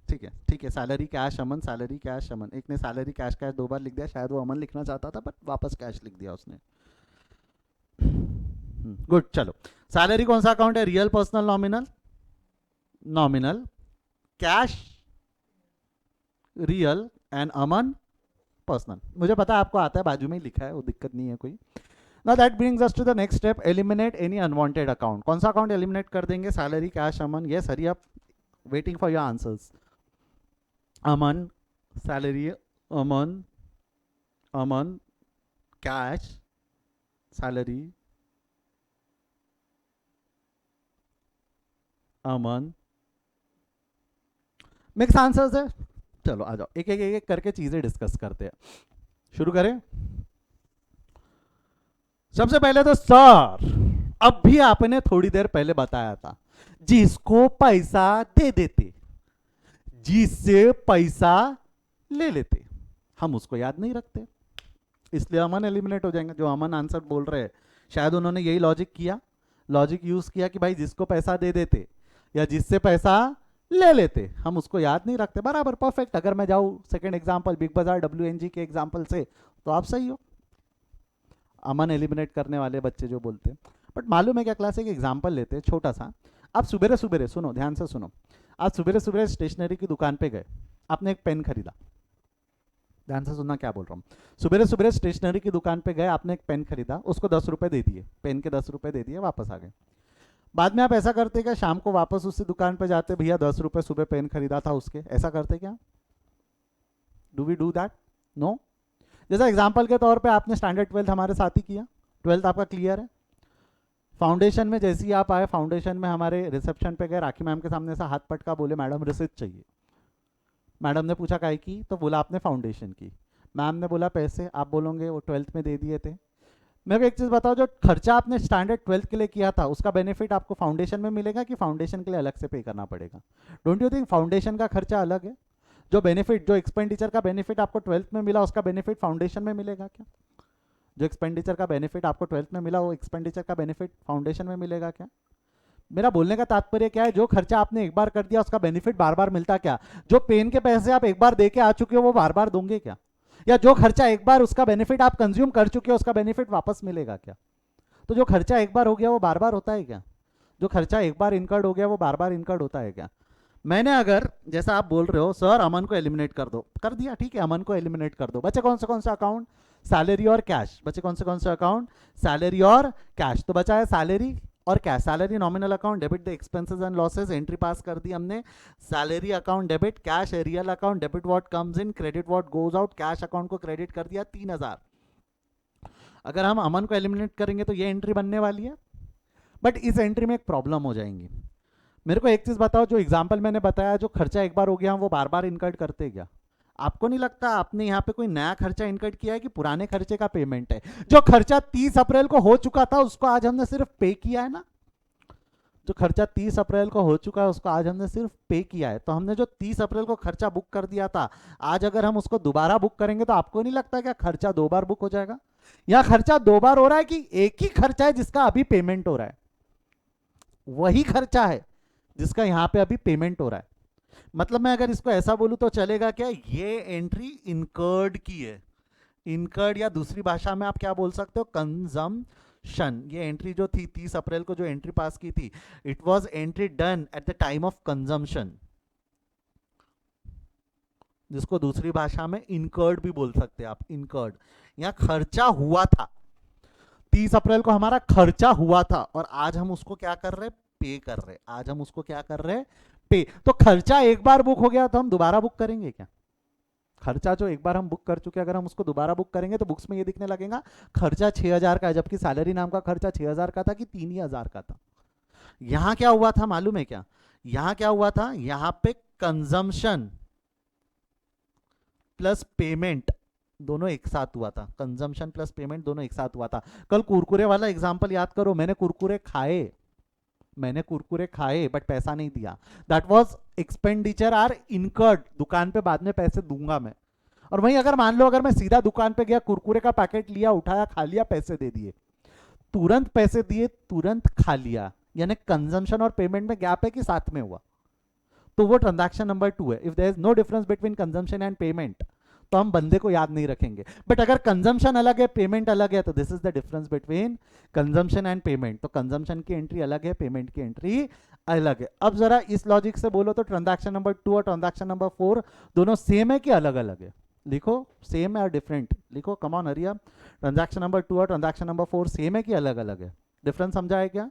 ठीक है ठीक है, सैलरी कैश अमन, सैलरी कैश अमन। एक ने सैलरी कैश कैश 2 बार लिख दिया, शायद वो अमन लिखना चाहता था बट वापस कैश लिख दिया उसने। गुड, चलो। सैलरी कौन सा अकाउंट है? Real, personal, nominal? Nominal. Cash real and Aman personal. मुझे पता है आपको आता है, बाजू में ही लिखा है, वो दिक्कत नहीं है कोई। Now that brings us to the next step, eliminate any unwanted account. कौन सा अकाउंट एलिमिनेट कर देंगे? Salary cash Aman. Yes, hurry up, waiting for your answers. Aman, salary, Aman, Aman, cash, salary, Aman. Mix answers है। चलो आ जाओ, एक एक एक एक करके चीजें डिस्कस करते हैं। शुरू करें। सबसे पहले तो सर, अब भी आपने थोड़ी देर पहले बताया था, जिसको पैसा दे देते, जिससे पैसा ले लेते, हम उसको याद नहीं रखते, इसलिए अमन एलिमिनेट हो जाएंगे। जो अमन आंसर बोल रहे हैं, शायद उन्होंने यही लॉजिक किया, लॉजिक यूज किया कि भाई जिसको पैसा दे देते या जिससे पैसा ले लेते, हम उसको याद नहीं रखते। बराबर, परफेक्ट। अगर मैं जाऊं सेकंड एग्जांपल, बिग बाजार WNG के एग्जांपल से, तो आप सही हो, अमन एलिमिनेट करने वाले बच्चे जो बोलते हैं। बट मालूम है क्या क्लास, एक एग्जांपल लेते हैं छोटा सा। आप सुबह सुबह सुनो, ध्यान से सुनो, आज सुबह सुबह स्टेशनरी की दुकान पे गए, आपने एक पेन खरीदा। ध्यान से सुनना क्या बोल रहा हूँ। सुबह सुबह स्टेशनरी की दुकान पे गए, आपने एक पेन खरीदा, उसको 10 रुपए दे दिए, पेन के 10 रुपए दे दिए, वापस आ गए। बाद में आप ऐसा करते क्या, शाम को वापस उसी दुकान पे जाते, भैया 10 रुपए सुबह पेन खरीदा था उसके, ऐसा करते क्या? Do we do that? No. जैसा एग्जाम्पल के तौर पे आपने स्टैंडर्ड 12th हमारे साथ ही किया, 12th आपका क्लियर है। फाउंडेशन में जैसे ही आप आए, फाउंडेशन में हमारे रिसेप्शन पे गए, राखी मैम के सामने से हाथ पटका, बोले मैडम रिसिप्ट चाहिए। मैडम ने पूछा काय की, तो बोला आपने फाउंडेशन की। मैम ने बोला पैसे, आप बोलोगे वो 12th में दे दिए थे। मेरे को एक चीज़ बताओ, जो खर्चा आपने स्टैंडर्ड 12th के लिए किया था, उसका बेनिफिट आपको फाउंडेशन में मिलेगा कि फाउंडेशन के लिए अलग से पे करना पड़ेगा? डोंट यू थिंक फाउंडेशन का खर्चा अलग है? जो बेनिफिट, जो एक्सपेंडिचर का बेनिफिट आपको 12th में मिला, उसका बेनिफिट फाउंडेशन में मिलेगा क्या? जो एक्सपेंडिचर का बेनिफिट आपको 12th में मिला, वो एक्सपेंडिचर का बेनिफिट फाउंडेशन में मिलेगा क्या? मेरा बोलने का तात्पर्य क्या है, जो खर्चा आपने एक बार कर दिया, उसका बेनिफिट बार बार मिलता क्या? जो पेन के पैसे आप एक बार दे के आ चुके हो, वो बार बार दोगे क्या? या जो खर्चा एक बार उसका बेनिफिट आप कंज्यूम कर चुके हो, उसका बेनिफिट वापस मिलेगा क्या? तो जो खर्चा एक बार हो गया वो बार बार होता है क्या? जो खर्चा एक बार इनकर्ड हो गया वो बार बार इनकर्ड होता है क्या? मैंने अगर, जैसा आप बोल रहे हो सर अमन को एलिमिनेट कर दो, कर दिया, ठीक है, अमन को एलिमिनेट कर दो। बचे कौन सा अकाउंट? सैलरी और कैश। बचे कौन से अकाउंट? सैलरी और कैश। तो बचा है सैलरी और cash. Salary nominal account, debit the expenses and losses, entry पास कर दी हमने। Salary account debit, cash real account debit what comes in, credit what goes out. Cash account को क्रेडिट कर दिया 3000। अगर हम अमन को एलिमिनेट करेंगे तो ये एंट्री बनने वाली है, बट इस एंट्री में एक प्रॉब्लम हो जाएंगी। मेरे को एक चीज बताओ, जो एग्जाम्पल मैंने बताया, जो खर्चा एक बार हो गया वो बार बार इनकर्ड करते क्या? आपको नहीं लगता आपने यहाँ पे कोई नया खर्चा इनकर्ड किया है कि पुराने खर्चे का पेमेंट है? जो खर्चा 30 अप्रैल को हो चुका था उसको आज हमने सिर्फ पे किया है ना। जो खर्चा 30 अप्रैल को हो चुका है उसको आज हमने सिर्फ पे किया है। तो हमने जो 30 अप्रैल को खर्चा बुक कर दिया था, आज अगर हम उसको दोबारा बुक करेंगे तो आपको नहीं लगता क्या खर्चा 2 बार बुक हो जाएगा? या खर्चा 2 बार हो रहा है कि एक ही खर्चा है जिसका अभी पेमेंट हो रहा है? वही खर्चा है जिसका यहाँ पे अभी पेमेंट हो रहा है। मतलब मैं अगर इसको ऐसा बोलूं तो चलेगा क्या, ये एंट्री इनकर्ड की है। इनकर्ड, या दूसरी भाषा में आप क्या बोल सकते हो, कंजम्पशन। ये एंट्री जो थी 30 अप्रैल को जो एंट्री पास की थी, it was entry done at the time of consumption, जिसको दूसरी भाषा में इनकर्ड भी बोल सकते हैं आप, इनकर्ड। यहां खर्चा हुआ था। 30 अप्रैल को हमारा खर्चा हुआ था और आज हम उसको क्या कर रहे, पे कर रहे। आज हम उसको क्या कर रहे, पे। तो खर्चा एक बार बुक हो गया तो हम दोबारा बुक करेंगे क्या? खर्चा जो एक बार हम बुक कर चुके, अगर हम उसको दोबारा बुक करेंगे तो बुक्स में ये दिखने लगेगा खर्चा 6,000 का है, जबकि सैलरी नाम का खर्चा 6,000 का था कि 3,000 का था। यहां क्या हुआ था मालूम है क्या? यहां क्या हुआ था, यहां पे कंजम्पशन प्लस पेमेंट दोनों एक साथ हुआ था। कंजम्पशन प्लस पेमेंट दोनों एक साथ हुआ था। कल कुरकुरे वाला एग्जांपल याद करो, मैंने कुरकुरे खाए बट पैसा नहीं दिया। That was expenditure are incurred, दुकान पे बाद में पैसे दूंगा मैं। और वहीं अगर मान लो अगर मैं सीधा दुकान पे गया, कुरकुरे का पैकेट लिया, उठाया, खा लिया, पैसे दे दिए, तुरंत पैसे दिए, तुरंत खा लिया, यानी कंजम्पशन और पेमेंट में गैप है कि साथ में हुआ, तो वो ट्रांजैक्शन नंबर 2 है। If there is no difference between consumption and payment तो हम बंदे को याद नहीं रखेंगे। बट अगर कंजम्पशन अलग है, पेमेंट अलग है, तो this is the difference between consumption and payment. तो कंजम्पशन की एंट्री अलग है, पेमेंट की एंट्री अलग है। अब जरा इस लॉजिक से बोलो तो ट्रांजैक्शन नंबर 2 और ट्रांजैक्शन नंबर 4 दोनों सेम है कि अलग अलग है? लिखो, सेम है और डिफरेंट लिखो, कम ऑन हरिया। ट्रांजैक्शन नंबर 2 और ट्रांजैक्शन नंबर 4 सेम है कि अलग अलग है? डिफरेंस समझा है क्या?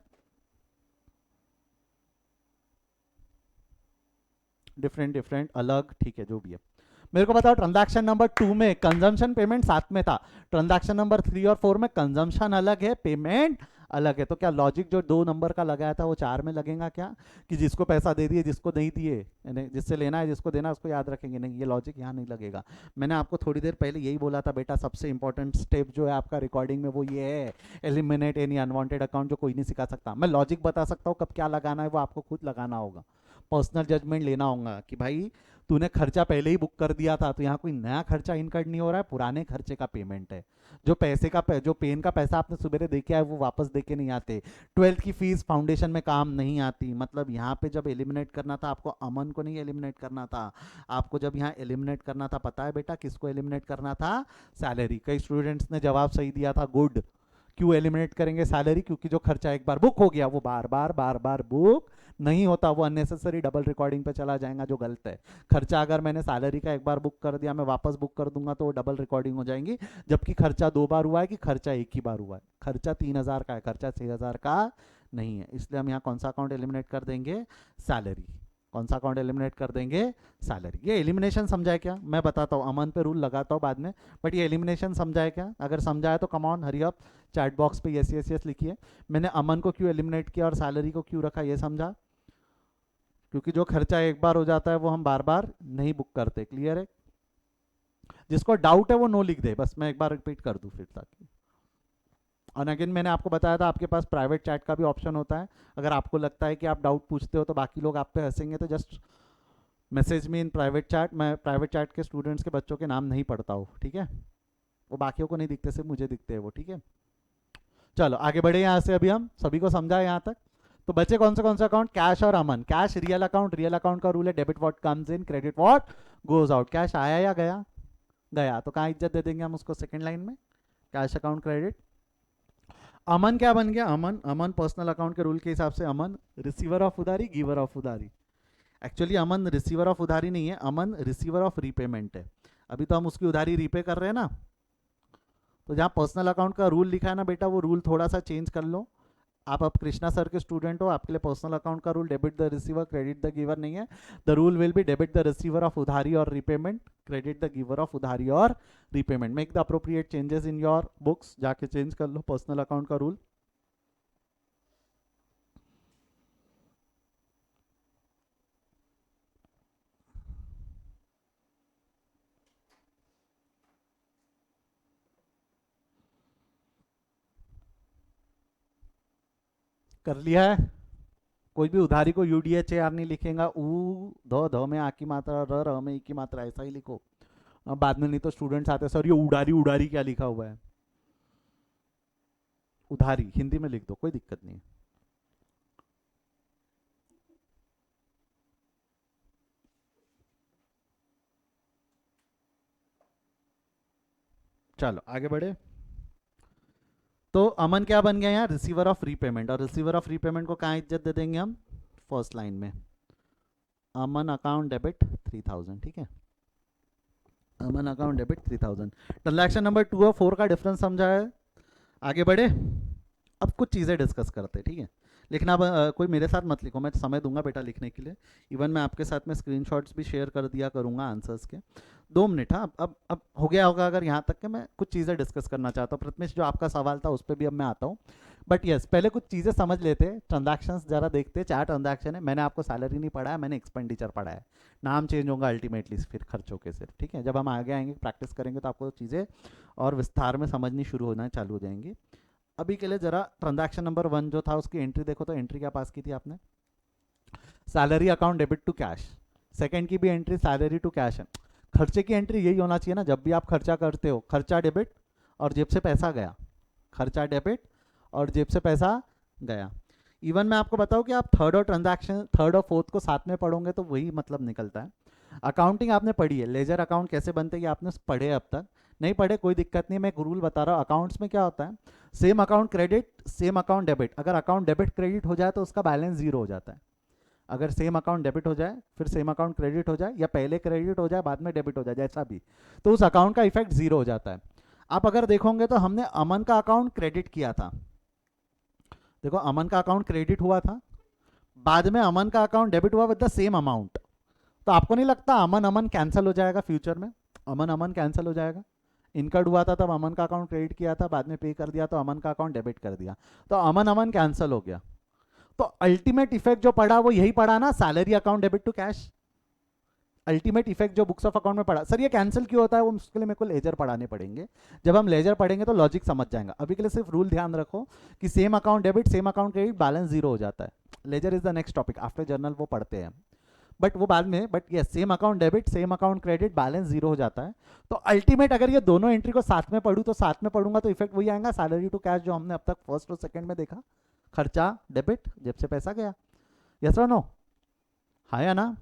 डिफरेंट डिफरेंट अलग, ठीक है, जो भी है। मेरे को बताओ, ट्रांजैक्शन नंबर 2 में कंजम्पशन पेमेंट साथ में था, ट्रांजैक्शन नंबर 3 और 4 में कंजम्पशन अलग है, पेमेंट अलग है। तो क्या लॉजिक जो 2 नंबर का लगाया था वो 4 में लगेगा क्या, कि जिसको पैसा दे दिए जिसको नहीं दिए, यानी जिससे लेना है जिसको देना है उसको याद रखेंगे? नहीं, ये लॉजिक यहाँ नहीं लगेगा। मैंने आपको थोड़ी देर पहले यही बोला था बेटा, सबसे इंपॉर्टेंट स्टेप जो है आपका रिकॉर्डिंग में वो ये है, एलिमिनेट एनी अनवांटेड अकाउंट, जो कोई नहीं सिखा सकता। मैं लॉजिक बता सकता हूँ कब क्या लगाना है, वो आपको खुद लगाना होगा, पर्सनल जजमेंट लेना होगा कि भाई तूने खर्चा पहले ही बुक कर दिया था, तो यहाँ कोई नया खर्चा इनकर्ड नहीं हो रहा है, पुराने खर्चे का पेमेंट है। जो पैसे का जो पेन का पैसा आपने सुबह दे के आए वो वापस दे के नहीं आते। 12th की फीस फाउंडेशन में काम नहीं आती। मतलब यहाँ पे जब एलिमिनेट करना था आपको, अमन को नहीं एलिमिनेट करना था, आपको जब यहाँ एलिमिनेट करना था, पता है बेटा किसको एलिमिनेट करना था? सैलरी। कई स्टूडेंट्स ने जवाब सही दिया था, गुड। क्यों एलिमिनेट करेंगे सैलरी? क्योंकि जो खर्चा एक बार बुक हो गया वो बार बार बुक नहीं होता, वो अननेसेसरी डबल रिकॉर्डिंग पे चला जाएगा, जो गलत है। खर्चा अगर मैंने सैलरी का एक बार बुक कर दिया, मैं वापस बुक कर दूंगा तो वो डबल रिकॉर्डिंग हो जाएंगी। जबकि खर्चा 2 बार हुआ है कि खर्चा एक ही बार हुआ है? खर्चा 3,000 का है, खर्चा 6,000 का नहीं है। इसलिए हम यहाँ कौन सा अकाउंट एलिमिनेट कर देंगे? सैलरी। कौन सा अकाउंट एलिमिनेट कर देंगे? सैलरी। ये एलिमिनेशन समझा है क्या? मैं बताता हूँ, अमन पे रूल लगाता हूँ बाद में, बट ये एलिमिनेशन समझा है क्या? अगर समझा है तो come on hurry up, chat box पे यस यस यस लिखिए। मैंने अमन को क्यों एलिमिनेट किया और सैलरी को क्यों रखा, ये समझा? क्योंकि जो खर्चा एक बार हो जाता है वो हम बार बार नहीं बुक करते। क्लियर है? जिसको डाउट है वो नो लिख दे, बस मैं एक बार रिपीट कर दूं फिर ताकि। और अगेन मैंने आपको बताया था आपके पास प्राइवेट चैट का भी ऑप्शन होता है। अगर आपको लगता है कि आप डाउट पूछते हो तो बाकी लोग आप पे हंसेंगे, तो just message me in private chat. मैं प्राइवेट चैट के स्टूडेंट्स के बच्चों के नाम नहीं पढ़ता हूँ, ठीक है? वो बाकियों को नहीं दिखते, सिर्फ मुझे दिखते हैं वो, ठीक है? चलो आगे बढ़े यहाँ से। अभी हम सभी को समझा है यहाँ तक? तो बचे कौन से अकाउंट? कैश और Aman. Cash real account, real account का रूल है debit what comes in, credit what goes out. Cash आया या गया? गया, तो कहाँ इज्जत दे देंगे हम उसको? सेकंड लाइन में कैश अकाउंट क्रेडिट। अमन क्या बन गया? अमन, अमन पर्सनल अकाउंट के रूल के हिसाब से अमन रिसीवर ऑफ उधारी, गिवर ऑफ उधारी। एक्चुअली अमन रिसीवर ऑफ उधारी नहीं है, अमन रिसीवर ऑफ रीपेमेंट है। अभी तो हम उसकी उधारी रीपे कर रहे हैं ना। तो जहाँ पर्सनल अकाउंट का रूल लिखा है ना बेटा, वो रूल थोड़ा सा चेंज कर लो। आप अब कृष्णा सर के स्टूडेंट हो, आपके लिए पर्सनल अकाउंट का rule debit the receiver credit the giver नहीं है। The rule will be debit the receiver of उधारी और repayment, credit the giver of उधारी और repayment. Make the appropriate changes in your books, जाके चेंज कर लो पर्सनल अकाउंट का रूल। कर लिया है? कोई भी उधारी को UDHAR नहीं लिखेगा, ऊ ध में आ की मात्रा, र में ई की मात्रा, ऐसा ही लिखो। अब बाद में नहीं तो स्टूडेंट्स आते, सर ये उडारी उडारी क्या लिखा हुआ है? उधारी हिंदी में लिख दो, कोई दिक्कत नहीं। चलो आगे बढ़े। तो अमन क्या बन गया यहाँ? Receiver of repayment. और रिसीवर ऑफ रीपेमेंट को कहाँ इज्जत दे देंगे हम? फर्स्ट लाइन में, अमन अकाउंट डेबिट 3,000, ठीक है? अमन अकाउंट डेबिट 3,000। ट्रांजैक्शन नंबर 2 और 4 का डिफरेंस समझा है? आगे बढ़े, अब कुछ चीज़ें डिस्कस करते हैं, ठीक है। लिखना कोई मेरे साथ मत लिखो, मैं समय दूंगा बेटा लिखने के लिए। इवन मैं आपके साथ में स्क्रीनशॉट्स भी शेयर कर दिया करूंगा आंसर्स के। 2 मिनट, हाँ। अब हो गया होगा अगर यहाँ तक के। मैं कुछ चीज़ें डिस्कस करना चाहता हूँ प्रथमेश, जो आपका सवाल था उस पर भी अब मैं आता हूँ। बट यस, पहले कुछ चीज़ें समझ लेते हैं, ट्रांजैक्शंस जरा देखते हैं। 4 ट्रांजैक्शन है, मैंने आपको सैलरी नहीं पढ़ाया, मैंने एक्सपेंडिचर पढ़ाया है। नाम चेंज होगा अल्टीमेटली फिर खर्चों के सिर्फ, ठीक है। जब हम आगे आएंगे प्रैक्टिस करेंगे तो आपको चीज़ें और विस्तार में समझनी शुरू होना चालू हो जाएंगी। अभी के लिए जरा ट्रांजैक्शन नंबर 1 जो था उसकी एंट्री देखो, तो एंट्री क्या पास की थी आपने? Salary account debit to cash. Second की भी एंट्री सैलरी टू कैश है। खर्चे की एंट्री यही होना चाहिए ना, जब भी आप खर्चा करते हो, खर्चा डेबिट और जेब से पैसा गया, खर्चा डेबिट और जेब से पैसा गया। इवन मैं आपको बताऊं कि आप थर्ड और फोर्थ को साथ में पढ़ोगे तो वही मतलब निकलता है। अकाउंटिंग आपने पढ़ी है, लेजर अकाउंट कैसे बनते हैं ये आपने पढ़े, अब तक नहीं पढ़े कोई दिक्कत नहीं, मैं एक रूल बता रहा हूँ। अकाउंट्स में क्या होता है, same account credit same account debit. अगर अकाउंट डेबिट क्रेडिट हो जाए तो उसका बैलेंस जीरो हो जाता है। अगर सेम अकाउंट डेबिट हो जाए फिर सेम अकाउंट क्रेडिट हो जाए, या पहले क्रेडिट हो जाए बाद में डेबिट हो जाए, जैसा भी, तो उस अकाउंट का इफेक्ट जीरो हो जाता है। आप अगर देखोगे तो हमने अमन का अकाउंट क्रेडिट किया था, देखो अमन का अकाउंट क्रेडिट हुआ था, बाद में अमन का अकाउंट डेबिट हुआ विद द सेम अमाउंट। तो आपको नहीं लगता अमन अमन कैंसिल हो जाएगा फ्यूचर में? अमन अमन कैंसिल हो जाएगा। इनकर्ड हुआ था तब अमन का अकाउंट क्रेडिट किया था, बाद में पे कर दिया तो अमन का अकाउंट डेबिट कर दिया, तो अमन अमन कैंसिल हो गया। तो अल्टीमेट इफेक्ट जो पड़ा वो यही पड़ा ना, salary account debit to cash. Ultimate effect जो बुक्स ऑफ अकाउंट में पड़ा, सर ये कैंसिल क्यों होता है, वो उसके लिए मेरे को लेजर पढ़ाने पड़ेंगे। जब हम लेजर पढ़ेंगे तो लॉजिक समझ जाएंगे। अभी के लिए सिर्फ रूल ध्यान रखो कि same account debit same account credit balance zero हो जाता है। Ledger is the next topic, after journal वो पढ़ते हैं, बट वो बाद में। बट ये same account debit same account credit balance zero हो जाता है। तो अल्टीमेट अगर ये दोनों एंट्री को साथ में पढ़ूँ तो साथ में पढ़ूंगा तो इफेक्ट वही आएगा, सैलरी टू कैश जो हमने अब तक फर्स्ट और सेकंड में देखा, खर्चा डेबिट जेब से पैसा गया। यस और नो? हाँ या ना?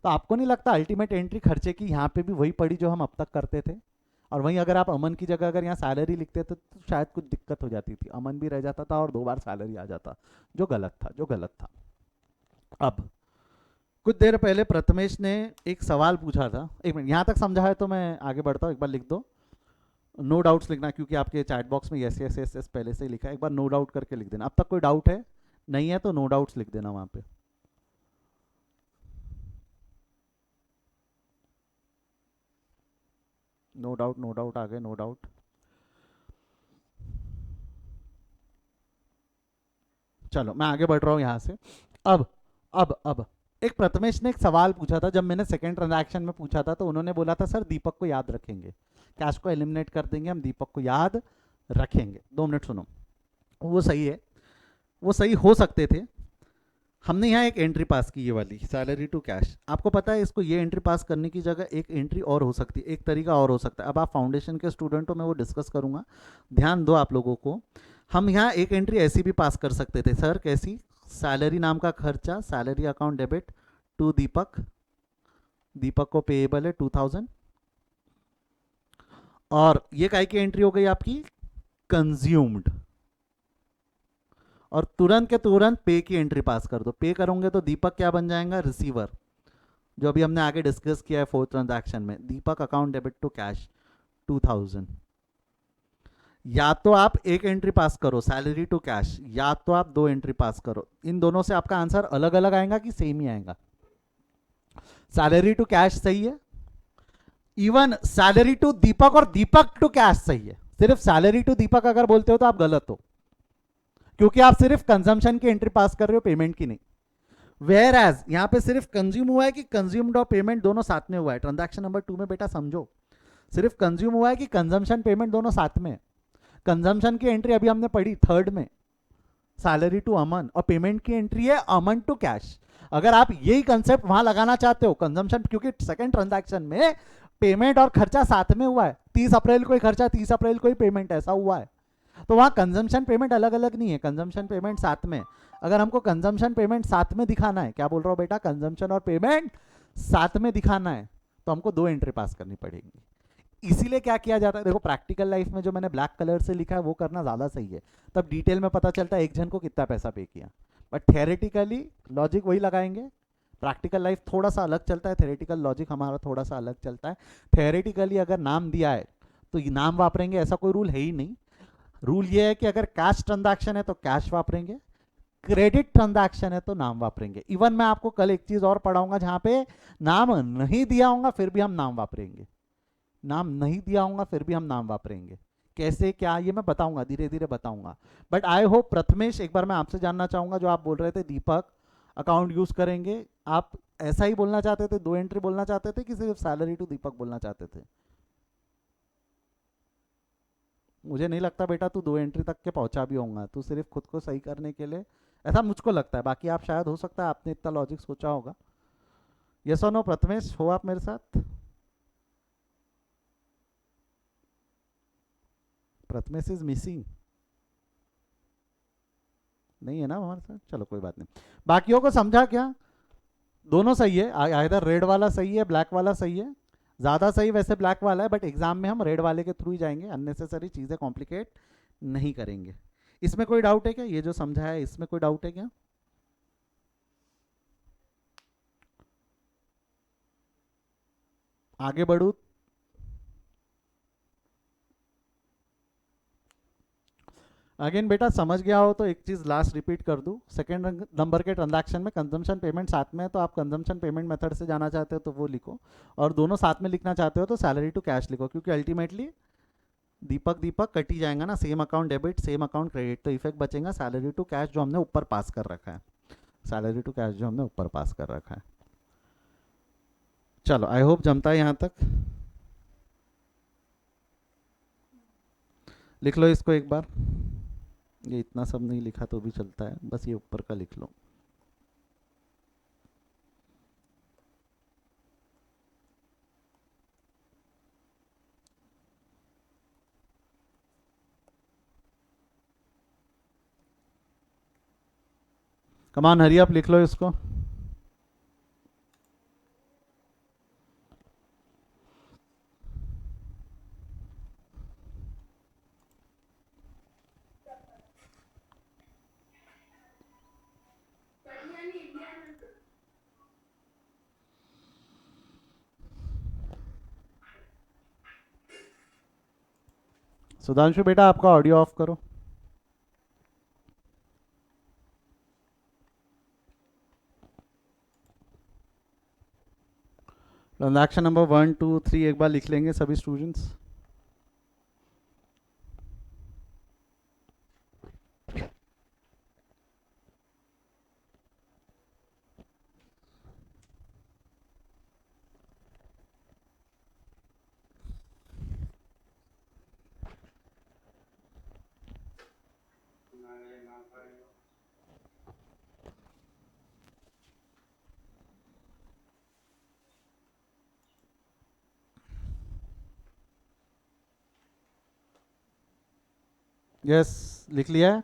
तो आपको नहीं लगता अल्टीमेट एंट्री खर्चे की यहाँ पे भी वही पड़ी जो हम अब तक करते थे? और वहीं अगर आप अमन की जगह अगर यहाँ सैलरी लिखते थे तो शायद कुछ दिक्कत हो जाती थी, अमन भी रह जाता था और 2 बार सैलरी आ जाता, जो गलत था, जो गलत था। अब कुछ देर पहले प्रथमेश ने एक सवाल पूछा था, एक मिनट, यहाँ तक समझा है तो मैं आगे बढ़ता हूँ, एक बार लिख दो। नो डाउट्स लिखना, क्योंकि आपके चैट बॉक्स में यस यस यस यस पहले से ही लिखा है, एक बार नो डाउट करके लिख देना। अब तक कोई डाउट है? नहीं है तो नो डाउट्स लिख देना वहाँ पे। नो डाउट, नो डाउट आ गए, नो डाउट। चलो मैं आगे बढ़ रहा हूँ यहाँ से। अब एक प्रथमेश ने एक सवाल पूछा था, जब मैंने सेकंड ट्रांजैक्शन में पूछा था तो उन्होंने बोला था सर दीपक को याद रखेंगे, कैश को एलिमिनेट कर देंगे हम, दीपक को याद रखेंगे। 2 मिनट सुनो, वो सही है, वो सही हो सकते थे। हमने यहाँ एक एंट्री पास की, ये वाली सैलरी टू कैश। आपको पता है इसको ये एंट्री पास करने की जगह एक एंट्री और हो सकती है, एक तरीका और हो सकता है। अब आप फाउंडेशन के स्टूडेंट हो, मैं वो डिस्कस करूंगा, ध्यान दो आप लोगों को। हम यहाँ एक एंट्री ऐसी भी पास कर सकते थे सर, कैसी? सैलरी नाम का खर्चा, सैलरी अकाउंट डेबिट टू दीपक, दीपक को पेएबल है 2000, और ये काय की एंट्री हो गई आपकी? कंज्यूम्ड। और तुरंत के तुरंत पे की एंट्री पास कर दो। पे करोगे तो दीपक क्या बन जाएगा? रिसीवर, जो अभी हमने आगे डिस्कस किया है फोर्थ ट्रांजैक्शन में। दीपक अकाउंट डेबिट टू कैश 2000। या तो आप एक एंट्री पास करो सैलरी टू कैश, या तो आप 2 एंट्री पास करो। इन दोनों से आपका आंसर अलग अलग आएगा कि सेम ही आएगा? सैलरी टू कैश सही है, इवन सैलरी टू दीपक और दीपक टू कैश सही है। सिर्फ सैलरी टू दीपक अगर बोलते हो तो आप गलत हो, क्योंकि आप सिर्फ कंजम्पशन की एंट्री पास कर रहे हो, पेमेंट की नहीं। वेयर एज यहां पे सिर्फ कंज्यूम हुआ है कि कंज्यूम्ड और पेमेंट दोनों साथ में हुआ है। ट्रांजैक्शन नंबर 2 में बेटा समझो, सिर्फ कंज्यूम हुआ है कि कंजम्पशन पेमेंट दोनों साथ में। कंजम्पशन की एंट्री अभी हमने पढ़ी थर्ड में, सैलरी टू अमन, और पेमेंट की एंट्री है अमन टू कैश। अगर आप यही कंसेप्ट वहां लगाना चाहते हो, कंजम्पशन, क्योंकि सेकंड ट्रांजैक्शन में पेमेंट और खर्चा साथ में हुआ है, 30 अप्रैल को ही खर्चा 30 अप्रैल को ही पेमेंट, ऐसा हुआ है। तो वहां कंजम्पशन पेमेंट अलग अलग नहीं है, कंजम्पशन पेमेंट साथ में। अगर हमको कंजम्पशन पेमेंट साथ में दिखाना है, क्या बोल रहा हूं बेटा, कंजम्पशन और पेमेंट साथ में दिखाना है, तो हमको 2 एंट्री पास करनी पड़ेगी। इसीलिए क्या किया जाता है, देखो प्रैक्टिकल लाइफ में जो मैंने ब्लैक कलर से लिखा है वो करना ज़्यादा सही है, तब डिटेल में पता चलता है एक जन को कितना पैसा पे किया। बट थेरेटिकली लॉजिक वही लगाएंगे, प्रैक्टिकल लाइफ थोड़ा सा अलग चलता है, थेरेटिकल लॉजिक हमारा थोड़ा सा अलग चलता है। थेरेटिकली अगर नाम दिया है तो ये नाम वापरेंगे, ऐसा कोई रूल है ही नहीं। रूल ये है कि अगर कैश ट्रांजैक्शन है तो कैश वापरेंगे, क्रेडिट ट्रांजैक्शन है तो नाम वापरेंगे। इवन मैं आपको कल एक चीज और पढ़ाऊंगा जहां पे नाम नहीं दिया होगा फिर भी हम नाम वापरेंगे, नाम नहीं दिया होगा फिर भी हम नाम वापरेंगे। कैसे क्या ये मैं बताऊंगा, धीरे धीरे बताऊंगा। बट आई होप प्रथमेश, एक बार मैं आपसे जानना चाहूंगा, जो आप बोल रहे थे दीपक अकाउंट यूज करेंगे, आप ऐसा ही बोलना चाहते थे, दो एंट्री बोलना चाहते थे कि सिर्फ सैलरी टू दीपक बोलना चाहते थे? मुझे नहीं लगता बेटा तू दो एंट्री तक के पहुंचा भी होगा, तू सिर्फ खुद को सही करने के लिए, ऐसा मुझको लगता है। बाकी आप शायद, हो सकता है आपने इतना लॉजिक सोचा होगा। यस और नो प्रथमेश, हो आप मेरे साथ? प्रथमेश इज मिसिंग, नहीं है ना हमारे साथ? चलो कोई बात नहीं। बाकियों को समझा क्या? दोनों सही है, इधर रेड वाला सही है, ब्लैक वाला सही है। ज़्यादा सही वैसे ब्लैक वाला है, बट एग्जाम में हम रेड वाले के थ्रू ही जाएंगे, अननेसेसरी चीज़ें कॉम्प्लिकेट नहीं करेंगे। इसमें कोई डाउट है क्या? ये जो समझा है इसमें कोई डाउट है क्या? आगे बढ़ू? अगेन बेटा समझ गया हो तो एक चीज़ लास्ट रिपीट कर दूं, सेकेंड नंबर के ट्रांजैक्शन में कंजम्पशन पेमेंट साथ में है, तो आप कंजम्पशन पेमेंट मेथड से जाना चाहते हो तो वो लिखो, और दोनों साथ में लिखना चाहते हो तो सैलरी टू कैश लिखो, क्योंकि अल्टीमेटली दीपक दीपक कट ही जाएगा ना, same account debit same account credit, तो इफेक्ट बचेगा सैलरी टू कैश जो हमने ऊपर पास कर रखा है, सैलरी टू कैश जो हमने ऊपर पास कर रखा है। चलो आई होप जमता है यहाँ तक। लिख लो इसको एक बार, ये इतना सब नहीं लिखा तो भी चलता है, बस ये ऊपर का लिख लो। कमान हरी आप लिख लो इसको। सुधांशु बेटा आपका ऑडियो ऑफ करो। ट्रांजैक्शन नंबर 1 2 3 एक बार लिख लेंगे सभी स्टूडेंट्स। यस, लिख लिया है।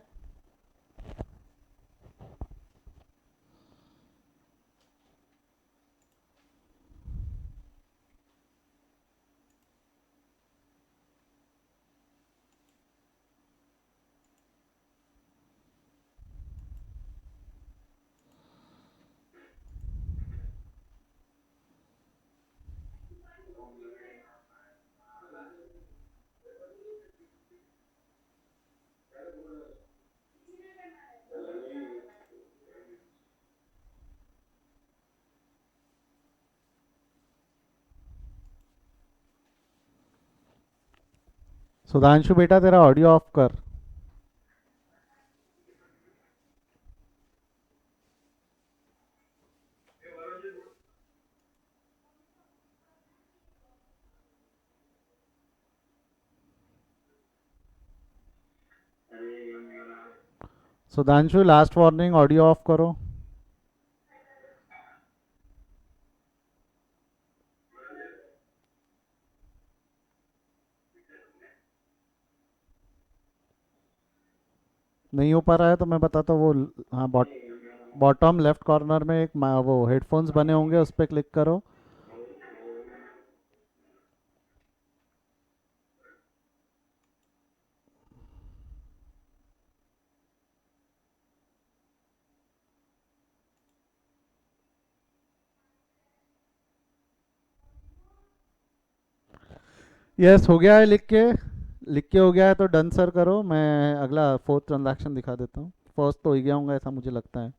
सुधांशु बेटा तेरा ऑडियो ऑफ कर। Sudhanshu last warning, audio of करो। नहीं हो पा रहा है तो मैं बताता हूँ, वो हाँ, बॉटम लेफ्ट कॉर्नर में एक वो हेडफोन्स बने होंगे, उस पर क्लिक करो। यस हो गया है लिख के। लिख के हो गया है तो डन सर करो, मैं अगला फोर्थ ट्रांजैक्शन दिखा देता हूँ। फर्स्ट तो हो गया होगा ऐसा मुझे लगता है।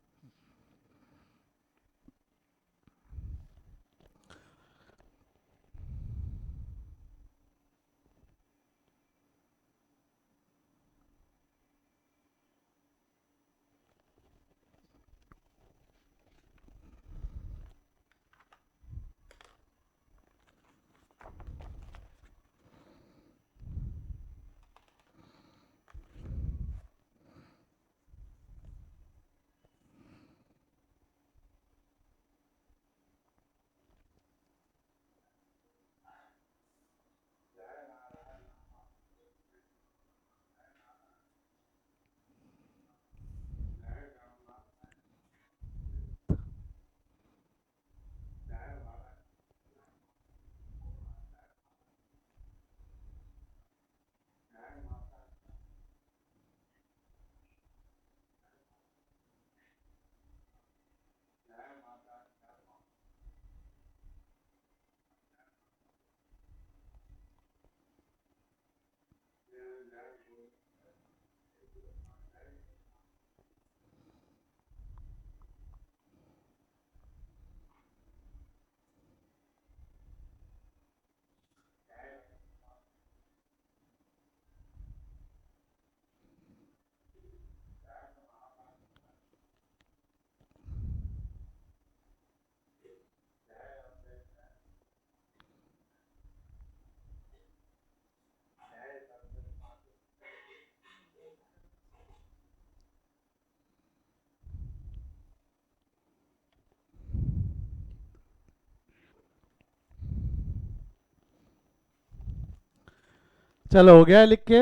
चलो हो गया लिख के।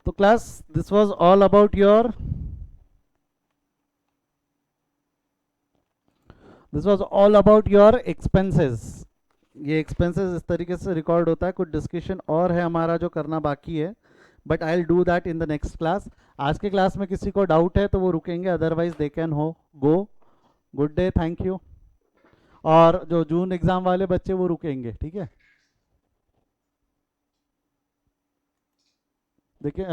तो class this was all about your, this was all about your expenses. ये एक्सपेंसेस इस तरीके से रिकॉर्ड होता है। कुछ डिस्कशन और है हमारा जो करना बाकी है, but I will do that in the next class. आज के क्लास में किसी को डाउट है तो वो रुकेंगे, अदरवाइज दे कैन हो go. Good day, thank you. और जो जून एग्जाम वाले बच्चे वो रुकेंगे, ठीक है। देखिए